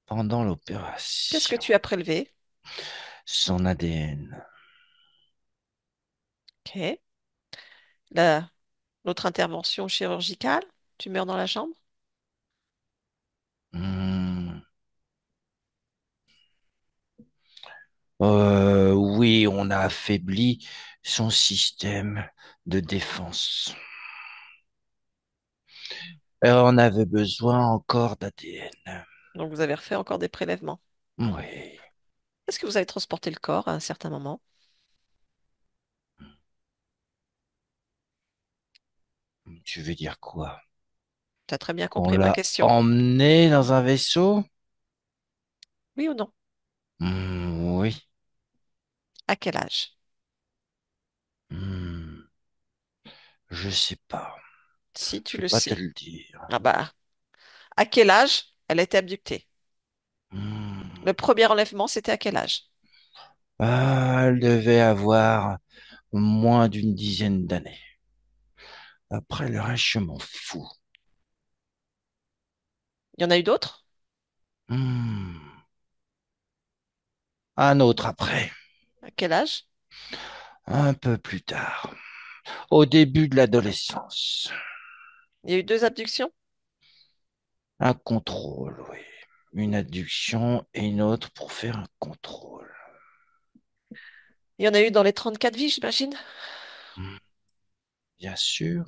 pendant Qu'est-ce que l'opération. tu as prélevé? Son ADN. Ok. La- L'autre intervention chirurgicale, tu meurs dans la chambre? Hmm. Oui, on a affaibli son système de défense. On avait besoin encore d'ADN. Donc vous avez refait encore des prélèvements. Oui. Est-ce que vous avez transporté le corps à un certain moment? Tu veux dire quoi? Tu as très bien Qu'on compris ma l'a question. emmené dans un vaisseau? Oui ou non? Oui. À quel âge? Hmm, je sais pas. Si tu Je peux le pas te sais. le dire. Ah bah, à quel âge elle a été abductée? Le Hmm. premier enlèvement, c'était à quel âge? Ah, elle devait avoir moins d'une dizaine d'années. Après le reste, je m'en fous. Il y en a eu d'autres? Hmm. Un autre après, À quel âge? un peu plus tard, au début de l'adolescence. Il y a eu deux abductions? Un contrôle, oui. une adduction et une autre pour faire un contrôle. Il y en a eu dans les 34 vies, j'imagine. Hmm, bien sûr,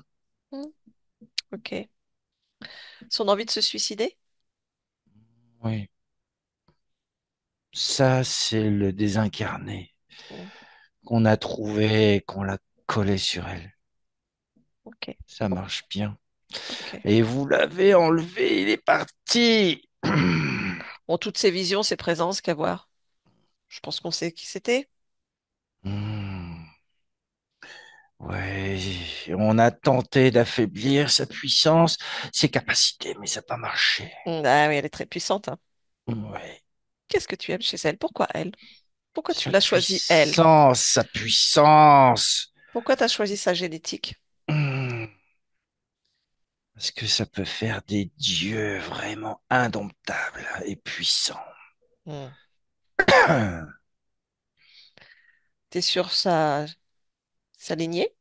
Hmm, ok. Son envie de se suicider? oui. Ça, c'est le désincarné Hmm, qu'on a trouvé et qu'on l'a collé sur elle. ok. Ça Bon, marche bien. ok. Et vous l'avez enlevé, il est parti. Bon, toutes ces visions, ces présences qu'à voir. Je pense qu'on sait qui c'était. Hmm, ouais, on a tenté d'affaiblir sa puissance, ses capacités, mais ça n'a pas marché. Ah oui, elle est très puissante, hein. Ouais, Qu'est-ce que tu aimes chez elle? Pourquoi elle? Pourquoi tu sa l'as choisie, elle? puissance, sa puissance. Pourquoi tu as choisi sa génétique? Hmm, parce que ça peut faire des dieux vraiment indomptables et puissants. Hmm. T'es sur sa lignée?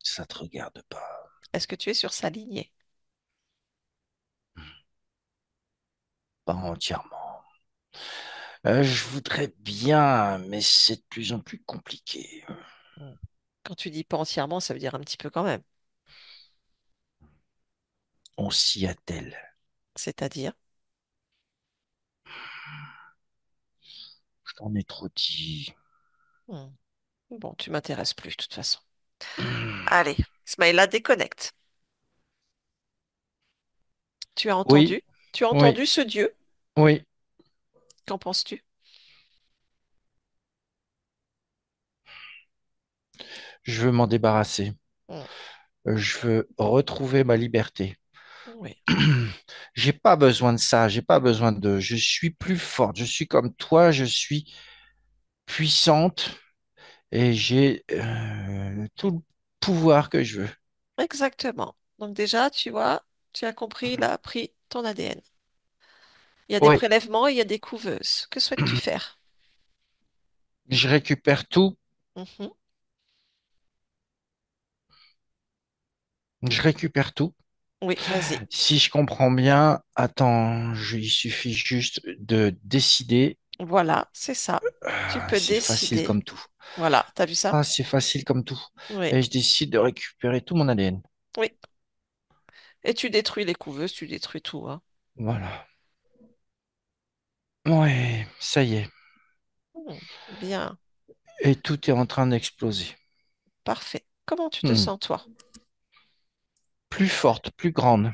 Ça te regarde pas. Est-ce que tu es sur sa lignée? Pas entièrement. Je voudrais bien, mais c'est de plus en plus compliqué. Hmm. Quand tu dis pas entièrement, ça veut dire un petit peu quand même. On s'y attelle. C'est-à-dire, Je t'en ai trop dit. hmm, bon, tu m'intéresses plus de toute façon. Hmm. Allez, Smaïla, déconnecte. Tu as Oui, entendu? Tu as oui, entendu ce Dieu? oui. Qu'en penses-tu? Je veux m'en débarrasser. Hmm, Je veux retrouver ma liberté. oui, J'ai pas besoin de ça. J'ai pas besoin de. Je suis plus forte. Je suis comme toi. Je suis puissante et j'ai tout le pouvoir que je veux. exactement. Donc déjà, tu vois, tu as compris, il a pris ton ADN. Il y a des Oui, prélèvements et il y a des couveuses. Que souhaites-tu faire? je récupère tout. Mhm. Je récupère tout. Oui, vas-y. Si je comprends bien, attends, il suffit juste de décider. Voilà, c'est ça. Tu peux C'est facile décider. comme tout. Voilà, t'as vu ça? Ah, c'est facile comme tout. Oui, Et je décide de récupérer tout mon ADN. oui. Et tu détruis les couveuses, tu détruis tout, hein. Voilà. Ouais, ça y est. Hmm, bien, Et tout est en train d'exploser. parfait. Comment tu te Hmm. sens, toi? Plus forte, plus grande.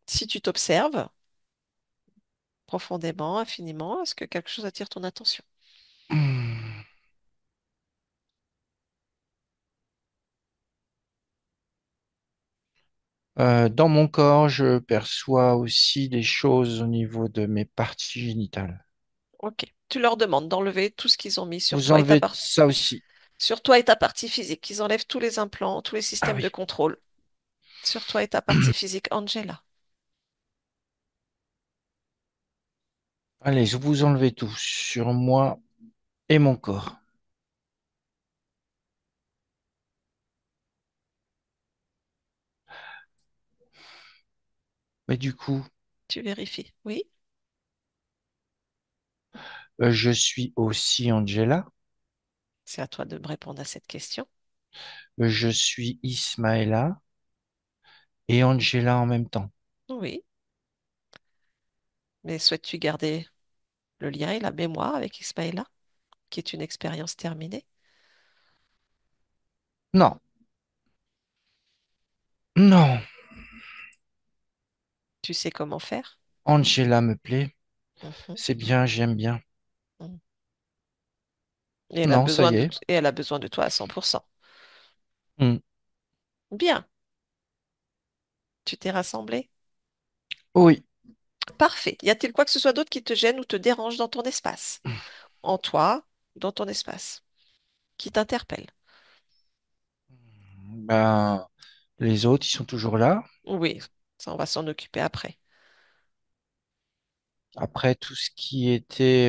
Si tu t'observes profondément, infiniment, est-ce que quelque chose attire ton attention? Hmm. Dans mon corps, je perçois aussi des choses au niveau de mes parties génitales. Ok. Tu leur demandes d'enlever tout ce qu'ils ont mis sur Vous toi et enlevez ça aussi. sur toi et ta partie physique, qu'ils enlèvent tous les implants, tous les Ah systèmes de oui. contrôle sur toi et ta partie physique, Angela. Allez, je vous enlevez tout sur moi et mon corps. Mais du coup, Tu vérifies. Oui, je suis aussi Angela. c'est à toi de me répondre à cette question. Je suis Ismaëla et Angela en même temps. Oui, mais souhaites-tu garder le lien et la mémoire avec Ismaïla, qui est une expérience terminée? Non, non. Tu sais comment faire? Angela me plaît. Mhm, C'est bien, j'aime bien. mhm. Et elle a Non, ça besoin y est. et elle a besoin de toi à 100%. Hmm. Bien, tu t'es rassemblé? Oui. Parfait. Y a-t-il quoi que ce soit d'autre qui te gêne ou te dérange dans ton espace? En toi, dans ton espace, qui t'interpelle? Ben, les autres, ils sont toujours là. Oui, ça, on va s'en occuper après. Après, tout ce qui était...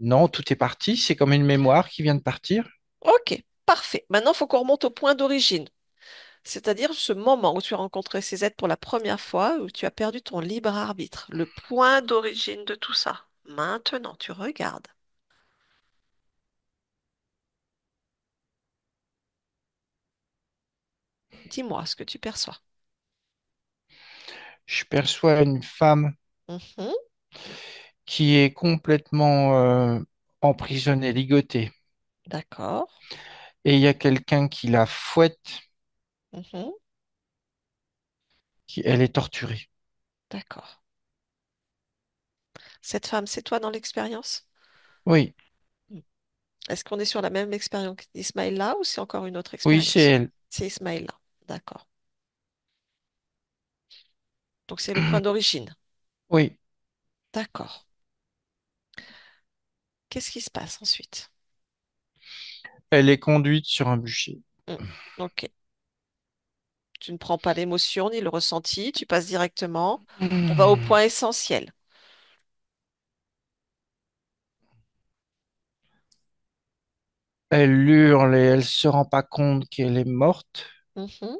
Non, tout est parti. C'est comme une mémoire qui vient de partir. Ok, parfait. Maintenant, il faut qu'on remonte au point d'origine. C'est-à-dire ce moment où tu as rencontré ces êtres pour la première fois, où tu as perdu ton libre arbitre, le point d'origine de tout ça. Maintenant, tu regardes. Dis-moi ce que tu perçois. Je perçois une femme Mhm, qui est complètement emprisonnée, ligotée. d'accord. Et il y a quelqu'un qui la fouette, Mhm, elle est torturée. d'accord. Cette femme, c'est toi dans l'expérience? Oui, Mm. Est-ce qu'on est sur la même expérience qu'Ismaïla ou c'est encore une autre oui, c'est expérience? elle. C'est Ismaïla. D'accord. Donc c'est le point d'origine. Oui, D'accord. Qu'est-ce qui se passe ensuite? elle est conduite sur un bûcher. Mm. Ok. Tu ne prends pas l'émotion ni le ressenti, tu passes directement. On va au point essentiel. Elle hurle et elle se rend pas compte qu'elle est morte. Mhm,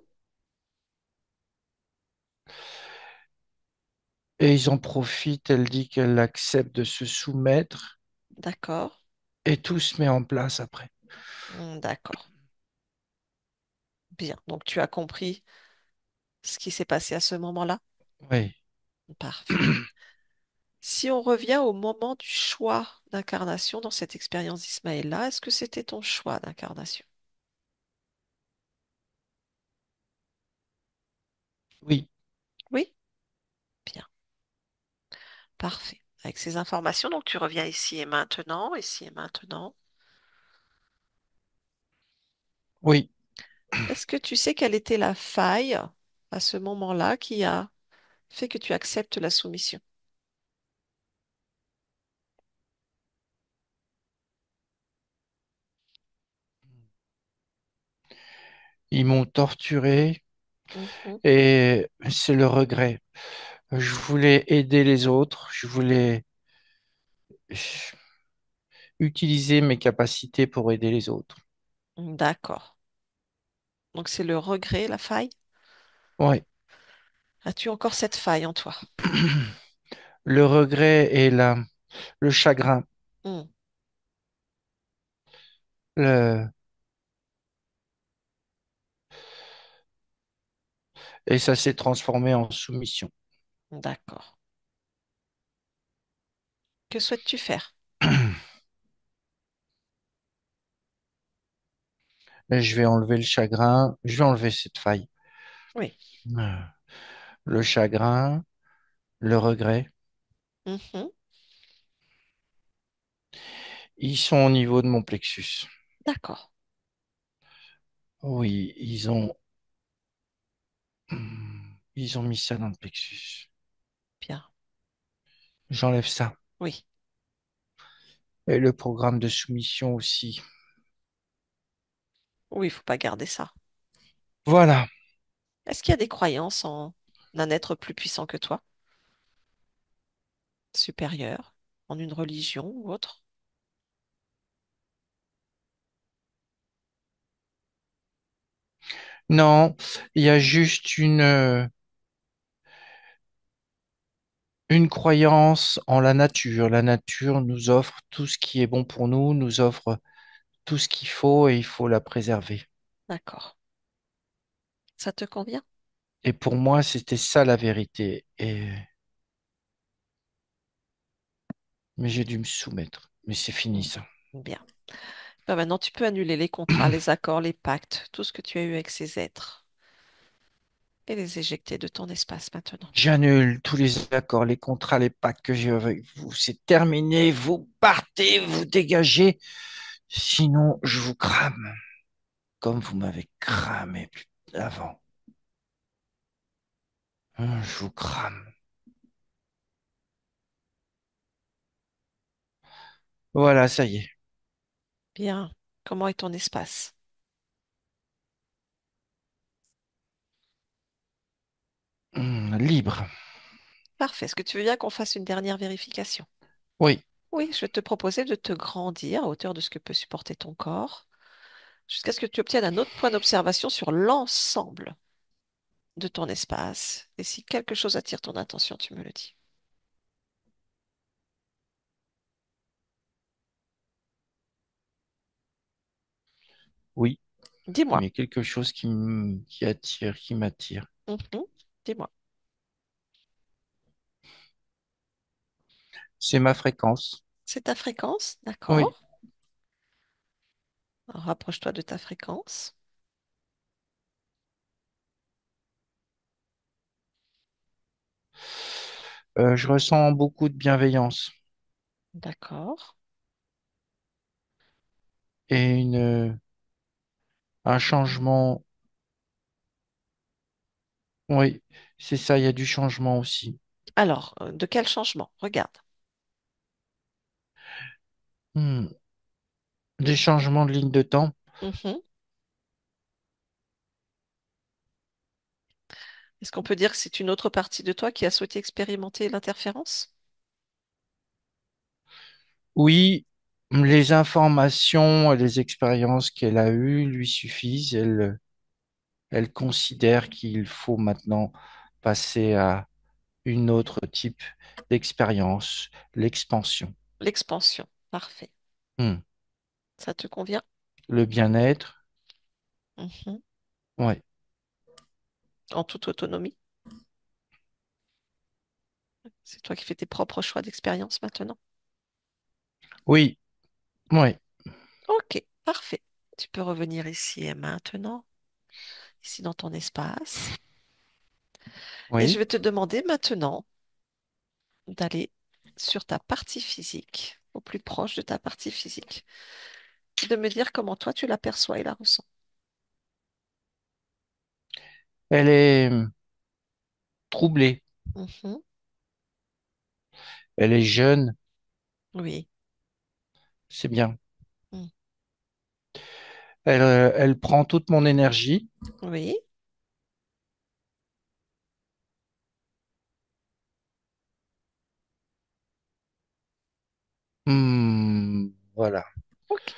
Et ils en profitent. Elle dit qu'elle accepte de se soumettre. d'accord. Et tout se met en place après. D'accord. Bien. Donc tu as compris ce qui s'est passé à ce moment-là? Oui, Parfait. Si on revient au moment du choix d'incarnation dans cette expérience d'Ismaël-là, est-ce que c'était ton choix d'incarnation? oui, Oui? Bien. Parfait. Avec ces informations, donc tu reviens ici et maintenant, ici et maintenant. oui. Est-ce que tu sais quelle était la faille à ce moment-là qui a fait que tu acceptes la soumission? Ils m'ont torturé Mhm. et c'est le regret. Je voulais aider les autres. Je voulais utiliser mes capacités pour aider les autres. D'accord. Donc c'est le regret, la faille? Oui. As-tu encore cette faille en toi? Le regret et le chagrin. Hmm. Le, et ça s'est transformé en soumission. D'accord. Que souhaites-tu faire? Et je vais enlever le chagrin. Je vais enlever cette faille. Oui. Euh, Le chagrin, le regret. Mhm. Ils sont au niveau de mon plexus. D'accord. Oui, ils ont mis ça dans le plexus. Bien. J'enlève ça. Oui. Et le programme de soumission aussi. Oui, il faut pas garder ça. Voilà. Est-ce qu'il y a des croyances en un être plus puissant que toi, supérieur, en une religion ou autre? Non, il y a juste une croyance en la nature. La nature nous offre tout ce qui est bon pour nous, nous offre tout ce qu'il faut et il faut la préserver. D'accord. Ça te convient? Et pour moi, c'était ça la vérité. Mais j'ai dû me soumettre. Mais c'est fini Mm. ça. Bien. Ben maintenant, tu peux annuler les contrats, les accords, les pactes, tout ce que tu as eu avec ces êtres et les éjecter de ton espace maintenant. J'annule tous les accords, les contrats, les pactes que j'ai avec vous. C'est terminé. Vous partez, vous dégagez. Sinon, je vous crame comme vous m'avez cramé avant. Je vous crame. Voilà, ça y est. Bien. Comment est ton espace? Libre. Parfait. Est-ce que tu veux bien qu'on fasse une dernière vérification? Oui. Oui, je vais te proposer de te grandir à hauteur de ce que peut supporter ton corps. jusqu'à ce que tu obtiennes un autre point d'observation sur l'ensemble de ton espace. Et si quelque chose attire ton attention, tu me le dis. Oui, Dis-moi. il y a quelque chose qui attire, qui m'attire. Mhm. Dis-moi. C'est ma fréquence. C'est ta fréquence? Oui. D'accord. Alors, rapproche-toi de ta fréquence. Je ressens beaucoup de bienveillance D'accord. et un changement. Oui, c'est ça, il y a du changement aussi. Alors, de quel changement? Regarde. Hmm. Des changements de ligne de temps. Mhm. Est-ce qu'on peut dire que c'est une autre partie de toi qui a souhaité expérimenter l'interférence? Oui, les informations et les expériences qu'elle a eues lui suffisent. Elle considère qu'il faut maintenant passer à une autre type d'expérience, l'expansion. L'expansion. Parfait. Hmm. Ça te convient? Le bien-être. Mhm. Ouais. En toute autonomie. C'est toi qui fais tes propres choix d'expérience maintenant. Oui, oui, Ok, parfait. Tu peux revenir ici et maintenant, ici dans ton espace. Et je oui. vais te demander maintenant d'aller sur ta partie physique, au plus proche de ta partie physique, de me dire comment toi tu l'aperçois et la ressens. Elle est troublée. Mhm. Elle est jeune. Oui. C'est bien. Mm. Elle prend toute mon énergie. Oui. Voilà. Ok.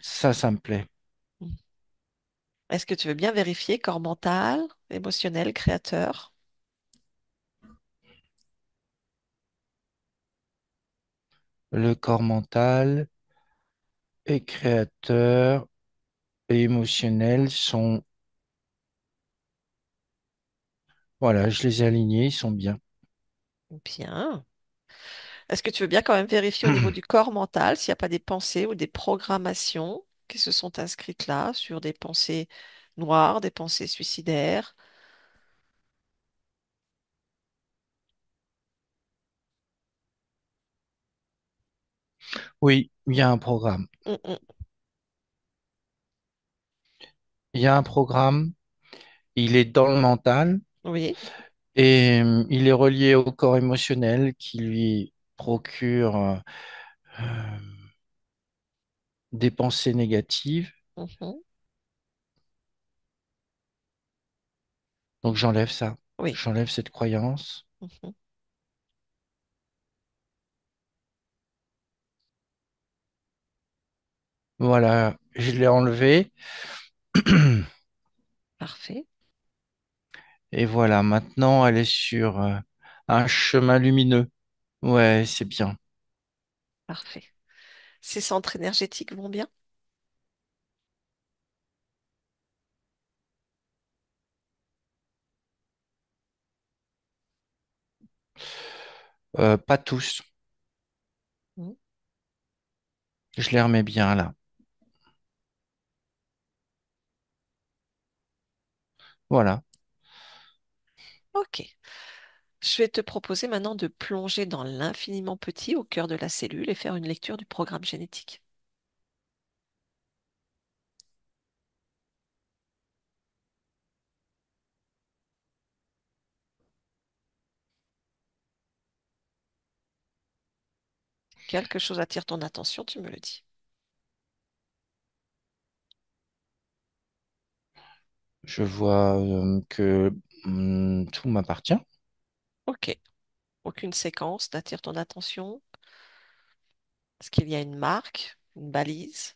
Ça me plaît. Mm. Est-ce que tu veux bien vérifier corps mental, émotionnel, créateur? Le corps mental et créateur et émotionnel sont, voilà, je les ai alignés, ils sont bien. Bien. Est-ce que tu veux bien quand même vérifier au niveau du corps mental s'il n'y a pas des pensées ou des programmations qui se sont inscrites là sur des pensées noires, des pensées suicidaires? Oui, il y a un programme. Mm, mm. Il y a un programme, il est dans le mental Oui. et il est relié au corps émotionnel qui lui procure euh, des pensées négatives. Mhm. Donc j'enlève ça, Oui. j'enlève cette croyance. Mhm. Voilà, je l'ai enlevé. Parfait. Et voilà, maintenant elle est sur un chemin lumineux. Ouais, c'est bien. Parfait. Ces centres énergétiques vont bien? Pas tous. Mm. Je les remets bien là. Voilà. Ok. Je vais te proposer maintenant de plonger dans l'infiniment petit au cœur de la cellule et faire une lecture du programme génétique. Quelque chose attire ton attention, tu me le dis. Je vois que tout m'appartient. Ok. Aucune séquence n'attire ton attention. Est-ce qu'il y a une marque, une balise?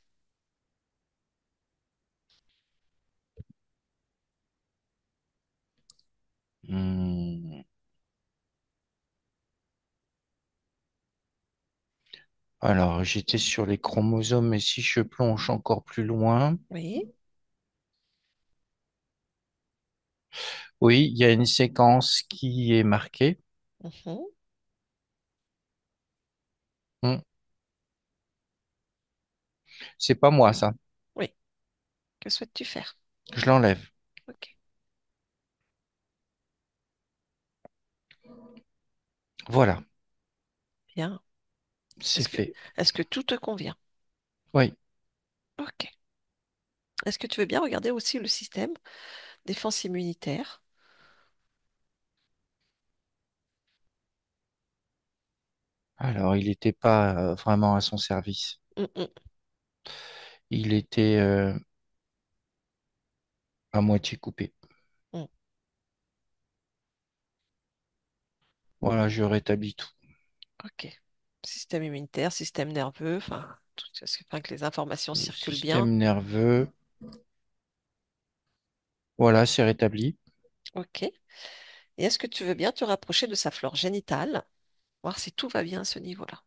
Alors, j'étais sur les chromosomes, mais si je plonge encore plus loin, Oui. oui, il y a une séquence qui est marquée. Mhm. Hmm. C'est pas moi, ça. Oui. Que souhaites-tu faire? Je l'enlève. Ok. Voilà, Bien. c'est Est-ce que, fait. est-ce que tout te convient? Oui. Ok. Est-ce que tu veux bien regarder aussi le système défense immunitaire? Alors, il n'était pas vraiment à son service. Mm, mm, Il était à moitié coupé. mm. Voilà, je rétablis tout. Ok. Système immunitaire, système nerveux, enfin, tout, afin que les informations Le circulent bien. système nerveux, voilà, c'est rétabli. Ok. Et est-ce que tu veux bien te rapprocher de sa flore génitale, voir si tout va bien à ce niveau-là?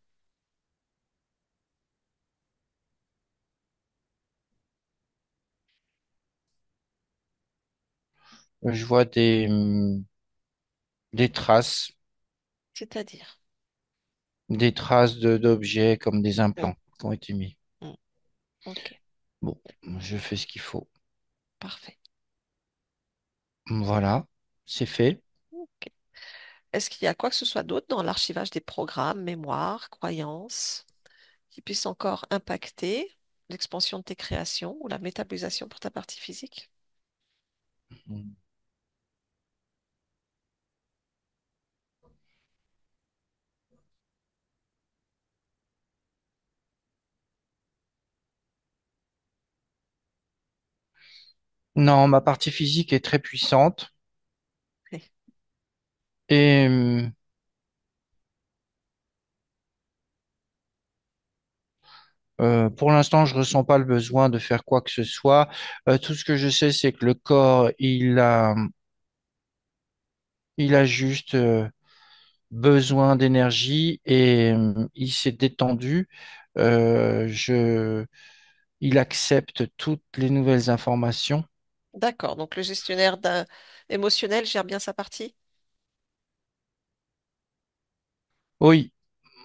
Je vois C'est-à-dire? des traces d'objets comme des Mm, implants qui ont été mis. mm. Ok. Bon, je fais ce qu'il faut. Parfait. Voilà, c'est fait. Ok. Est-ce qu'il y a quoi que ce soit d'autre dans l'archivage des programmes, mémoire, croyances, qui puisse encore impacter l'expansion de tes créations ou la métabolisation pour ta partie physique? Non, ma partie physique est très puissante Oui. et pour l'instant, je ressens pas le besoin de faire quoi que ce soit. Tout ce que je sais, c'est que le corps, il a juste besoin d'énergie et il s'est détendu. Je, il accepte toutes les nouvelles informations. D'accord. Donc le émotionnel gère bien sa partie? Oui,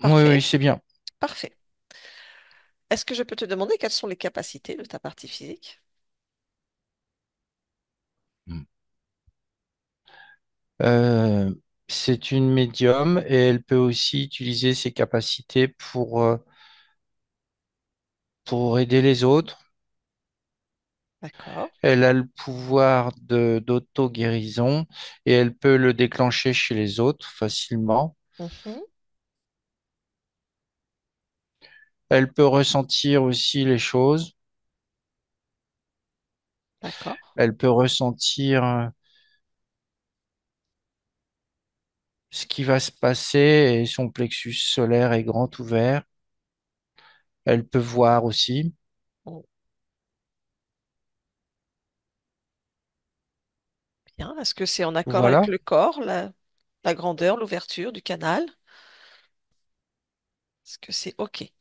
oui, oui, Parfait. c'est bien. Parfait. Est-ce que je peux te demander quelles sont les capacités de ta partie physique? Euh, c'est une médium et elle peut aussi utiliser ses capacités pour aider les autres. D'accord. Elle a le pouvoir d'auto-guérison et elle peut le déclencher chez les autres facilement. Mhm. Elle peut ressentir aussi les choses. D'accord. Elle peut ressentir ce qui va se passer et son plexus solaire est grand ouvert. Elle peut voir aussi. Bon, bien. Est-ce que c'est en accord avec Voilà. le corps, la grandeur, l'ouverture du canal? Est-ce que c'est OK?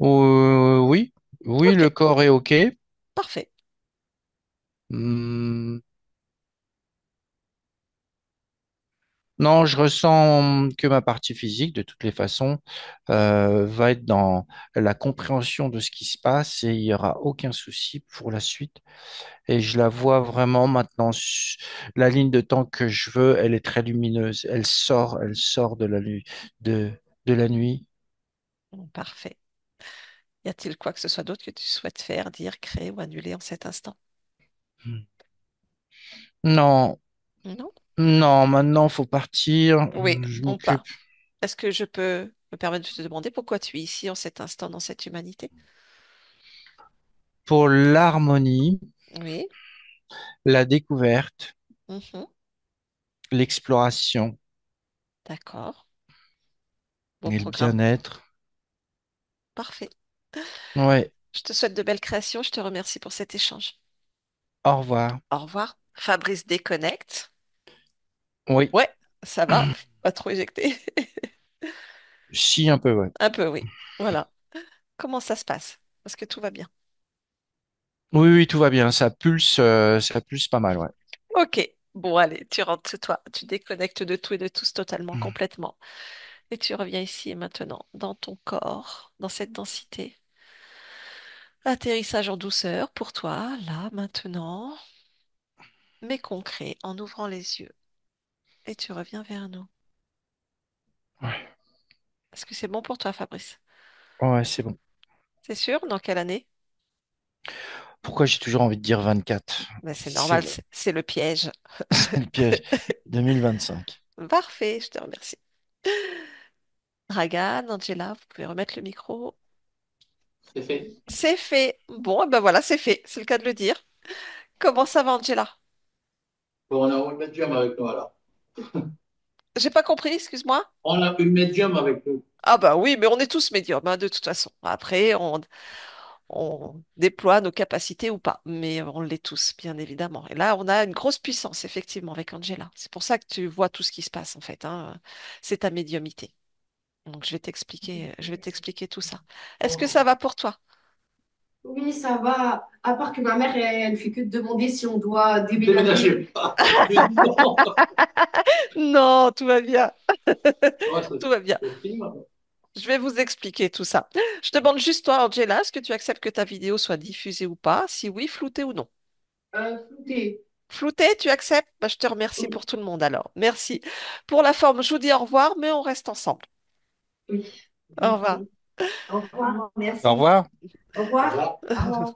Oui, oui, OK. le corps est OK. Parfait. Hmm, non, je ressens que ma partie physique, de toutes les façons, va être dans la compréhension de ce qui se passe et il n'y aura aucun souci pour la suite. Et je la vois vraiment maintenant. La ligne de temps que je veux, elle est très lumineuse. Elle sort de la nuit, de la nuit. Bon, parfait. Y a-t-il quoi que ce soit d'autre que tu souhaites faire, dire, créer ou annuler en cet instant? Non, Non? non, maintenant, faut partir. Oui, Je on part. m'occupe Est-ce que je peux me permettre de te demander pourquoi tu es ici en cet instant, dans cette humanité? pour l'harmonie, Oui. la découverte, Mhm. l'exploration D'accord. Beau et le programme. bien-être. Parfait. Ouais, Je te souhaite de belles créations. Je te remercie pour cet échange. au revoir. Au revoir. Fabrice déconnecte. Oui, Ouais, ça va. Pas trop éjecté. si, un peu, ouais. Un peu, oui. Voilà. Comment ça se passe? Parce que tout va bien. Oui, oui, tout va bien. Ça pulse pas mal, ouais. Ok. Bon, allez, tu rentres chez toi. Tu déconnectes de tout et de tous totalement, complètement. Et tu reviens ici et maintenant, dans ton corps, dans cette densité. Atterrissage en douceur pour toi, là, maintenant, mais concret, en ouvrant les yeux. Et tu reviens vers nous. Ouais, Est-ce que c'est bon pour toi, Fabrice? ouais, c'est bon. C'est sûr? Dans quelle année? Pourquoi j'ai toujours envie de dire 24? Ben, c'est C'est normal, le, c'est le piège. c'est le piège. 2025. Parfait, je te remercie. Dragan, Angela, vous pouvez remettre le micro. C'est fait. C'est fait. Bon, et ben voilà, c'est fait. C'est le cas de le dire. Comment ça va, Angela? Bon, on a une médium avec nous alors. J'ai pas compris, excuse-moi. On a une médium avec nous. Ah bah oui, mais on est tous médiums, hein, de toute façon. Après, on déploie nos capacités ou pas, mais on l'est tous, bien évidemment. Et là, on a une grosse puissance, effectivement, avec Angela. C'est pour ça que tu vois tout ce qui se passe, en fait, hein. C'est ta médiumité. Donc, je vais t'expliquer tout ça. Est-ce que ça Bon. va pour toi? Oui, ça va. À part que ma mère, elle fait que demander si on doit déménager. Déménagez pas. Mais non. Non, tout va bien. Oh, Tout va bien. c'est fini, maintenant. Je vais vous expliquer tout ça. Je demande juste toi, Angela, est-ce que tu acceptes que ta vidéo soit diffusée ou pas? Si oui, floutée ou non? Flouté. Floutée, tu acceptes? Bah, je te remercie Oui, pour tout le monde alors. Merci. Pour la forme, je vous dis au revoir, mais on reste ensemble. oui. Au revoir. Merci. Au revoir. Au Merci. revoir. Au Au revoir. revoir. Au revoir.